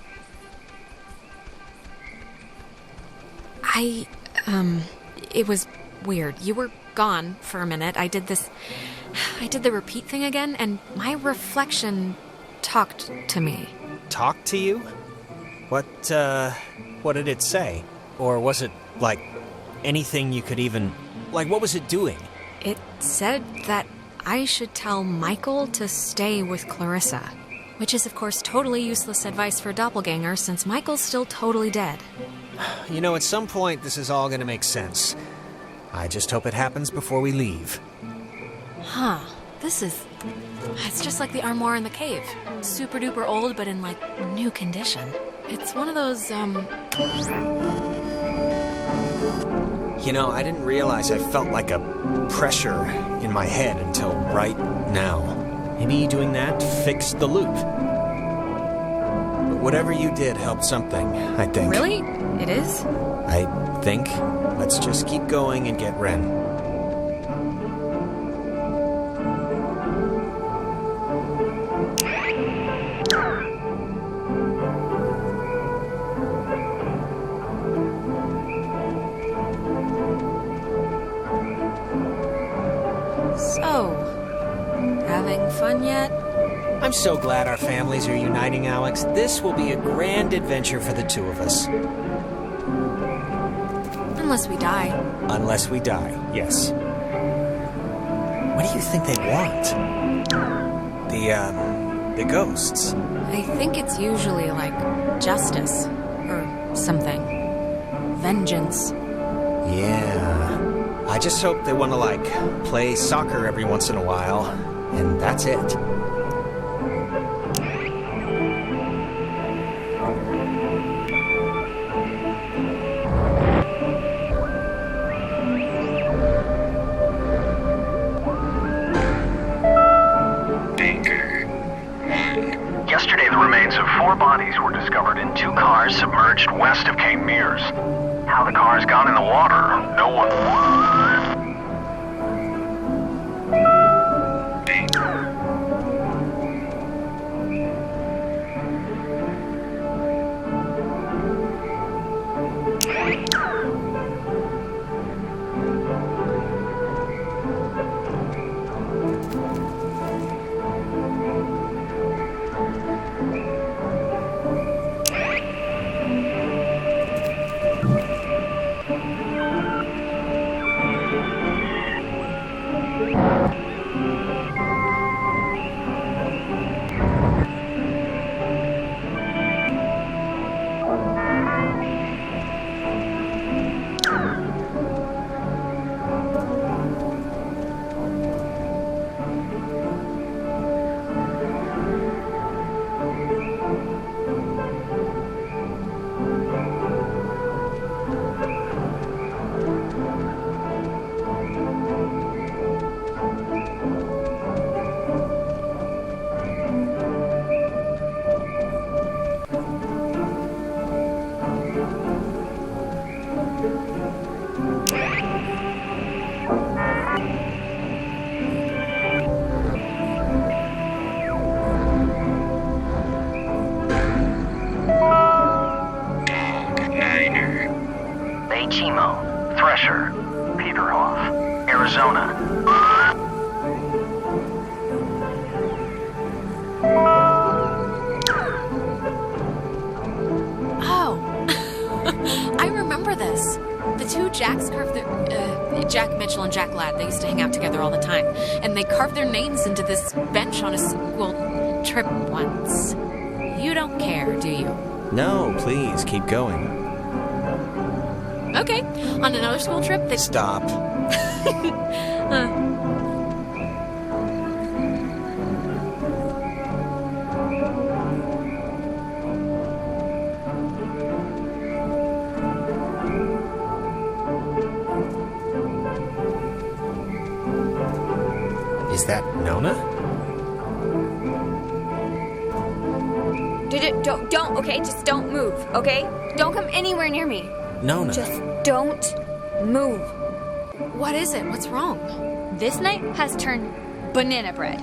Speaker 3: It was weird. You were gone for a minute. I did the repeat thing again, and my reflection talked to me.
Speaker 2: Talked to you? What did it say? Or was it, like, anything you could even... Like, what was it doing?
Speaker 3: It said that I should tell Michael to stay with Clarissa. Which is, of course, totally useless advice for a doppelganger, since Michael's still totally dead.
Speaker 2: You know, at some point, this is all gonna make sense. I just hope it happens before we leave.
Speaker 3: Huh. It's just like the armoire in the cave. Super duper old, but in, like, new condition. It's one of those,
Speaker 2: You know, I didn't realize I felt like a pressure in my head until right now. Maybe doing that fixed the loop. But whatever you did helped something, I think.
Speaker 3: Really? It is?
Speaker 2: I think. Let's just keep going and get Ren.
Speaker 3: So, having fun yet?
Speaker 2: I'm so glad our families are uniting, Alex. This will be a grand adventure for the two of us.
Speaker 3: Unless we die.
Speaker 2: Unless we die, yes. What do you think they want? The ghosts.
Speaker 3: I think it's usually like justice or something. Vengeance.
Speaker 2: Yeah. I just hope they want to, like, play soccer every once in a while, and that's it.
Speaker 15: Yesterday, the remains sightings of 4 bodies were discovered in 2 cars submerged west of Cape Mears. How the cars got in the water, no one... Chimo, Thresher, Peterhoff, Arizona.
Speaker 3: Oh, I remember this. The 2 Jacks carved their... Jack Mitchell and Jack Ladd, they used to hang out together all the time. And they carved their names into this bench on a school trip once. You don't care, do you?
Speaker 2: No, please, keep going.
Speaker 3: Okay, on another school trip, they...
Speaker 2: Stop. Is that Nona?
Speaker 9: Don't, okay? Just don't move, okay? Don't come anywhere near me.
Speaker 2: Nona.
Speaker 9: Just don't move.
Speaker 3: What is it? What's wrong?
Speaker 7: This night has turned banana bread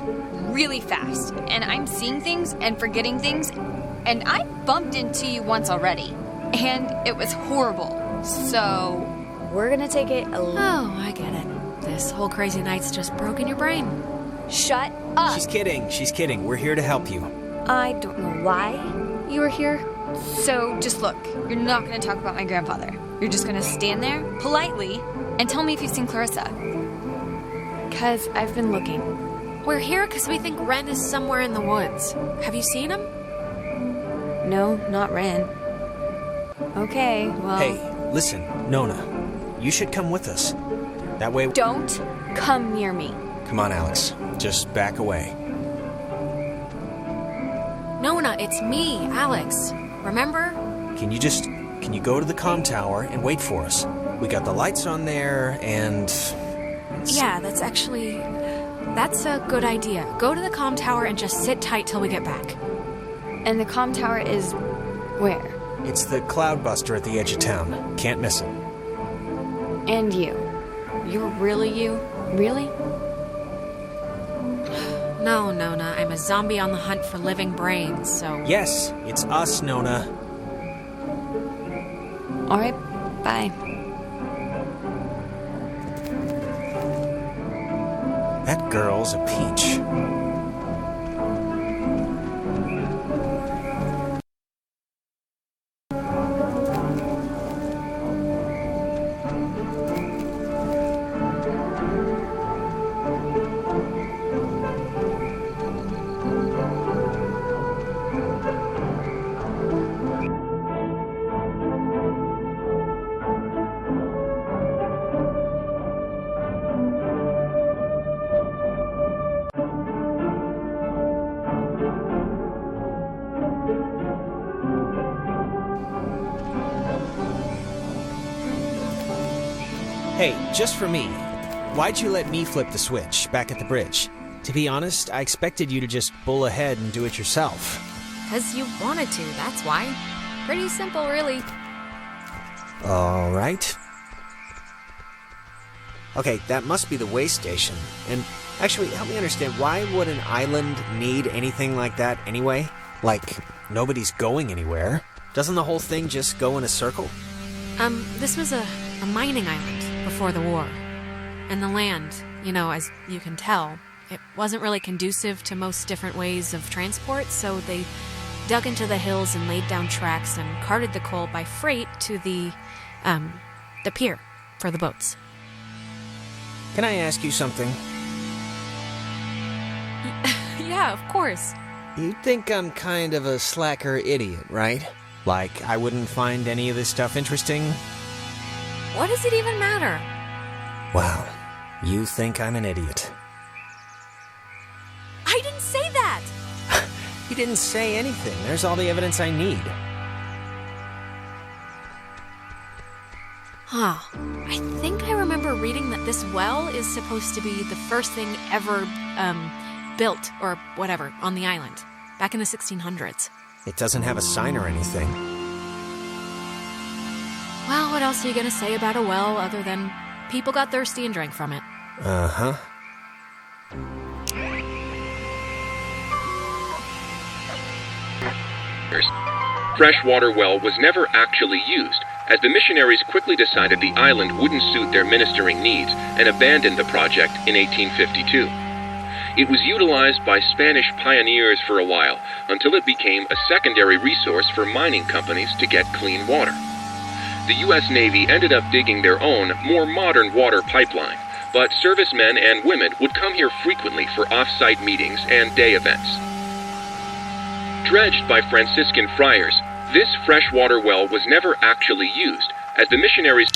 Speaker 7: really fast, and I'm seeing things and forgetting things, and I bumped into you once already, and it was horrible. So
Speaker 9: we're gonna take it a little...
Speaker 3: Oh, I get it. This whole crazy night's just broken your brain.
Speaker 9: Shut up.
Speaker 2: She's kidding. We're here to help you.
Speaker 7: I don't know why you were here. So just look, you're not going to talk about my grandfather. You're just going to stand there politely and tell me if you've seen Clarissa. Because I've been looking.
Speaker 3: We're here because we think Ren is somewhere in the woods. Have you seen him?
Speaker 7: No, not Ren. Okay, well...
Speaker 2: Hey, listen, Nona. You should come with us. That way...
Speaker 7: Don't come near me.
Speaker 2: Come on, Alex. Just back away.
Speaker 3: Nona, it's me, Alex. Remember?
Speaker 2: Can you go to the comm tower and wait for us? We got the lights on there, and...
Speaker 3: Yeah, that's a good idea. Go to the comm tower and just sit tight till we get back.
Speaker 7: And the comm tower is where?
Speaker 2: It's the cloudbuster at the edge of town. Can't miss it.
Speaker 7: And you. You're really you? Really?
Speaker 3: No, Nona, I'm a zombie on the hunt for living brains, so...
Speaker 2: Yes, it's us, Nona.
Speaker 7: All right, bye.
Speaker 2: That girl's a peach. Hey, just for me, why'd you let me flip the switch back at the bridge? To be honest, I expected you to just bull ahead and do it yourself.
Speaker 3: 'Cause you wanted to, that's why. Pretty simple, really.
Speaker 2: All right. Okay, that must be the way station. And actually, help me understand, why would an island need anything like that anyway? Like, nobody's going anywhere. Doesn't the whole thing just go in a circle?
Speaker 3: This was a mining island before the war. And the land, as you can tell, it wasn't really conducive to most different ways of transport, so they dug into the hills and laid down tracks and carted the coal by freight to the pier for the boats.
Speaker 2: Can I ask you something?
Speaker 3: Yeah, of course.
Speaker 2: You think I'm kind of a slacker idiot, right? Like, I wouldn't find any of this stuff interesting?
Speaker 3: What does it even matter?
Speaker 2: Well, you think I'm an idiot.
Speaker 3: I didn't say that!
Speaker 2: You didn't say anything. There's all the evidence I need.
Speaker 3: Huh. I think I remember reading that this well is supposed to be the first thing ever, built, or whatever, on the island, back in the 1600s.
Speaker 2: It doesn't have a sign or anything.
Speaker 3: Well, what else are you gonna say about a well other than people got thirsty and drank from it?
Speaker 2: Uh-huh.
Speaker 6: Freshwater well was never actually used, as the missionaries quickly decided the island wouldn't suit their ministering needs and abandoned the project in 1852. It was utilized by Spanish pioneers for a while, until it became a secondary resource for mining companies to get clean water. The U.S. Navy ended up digging their own, more modern water pipeline, but servicemen and women would come here frequently for off-site meetings and day events. Dredged by Franciscan friars, this freshwater well was never actually used, as the missionaries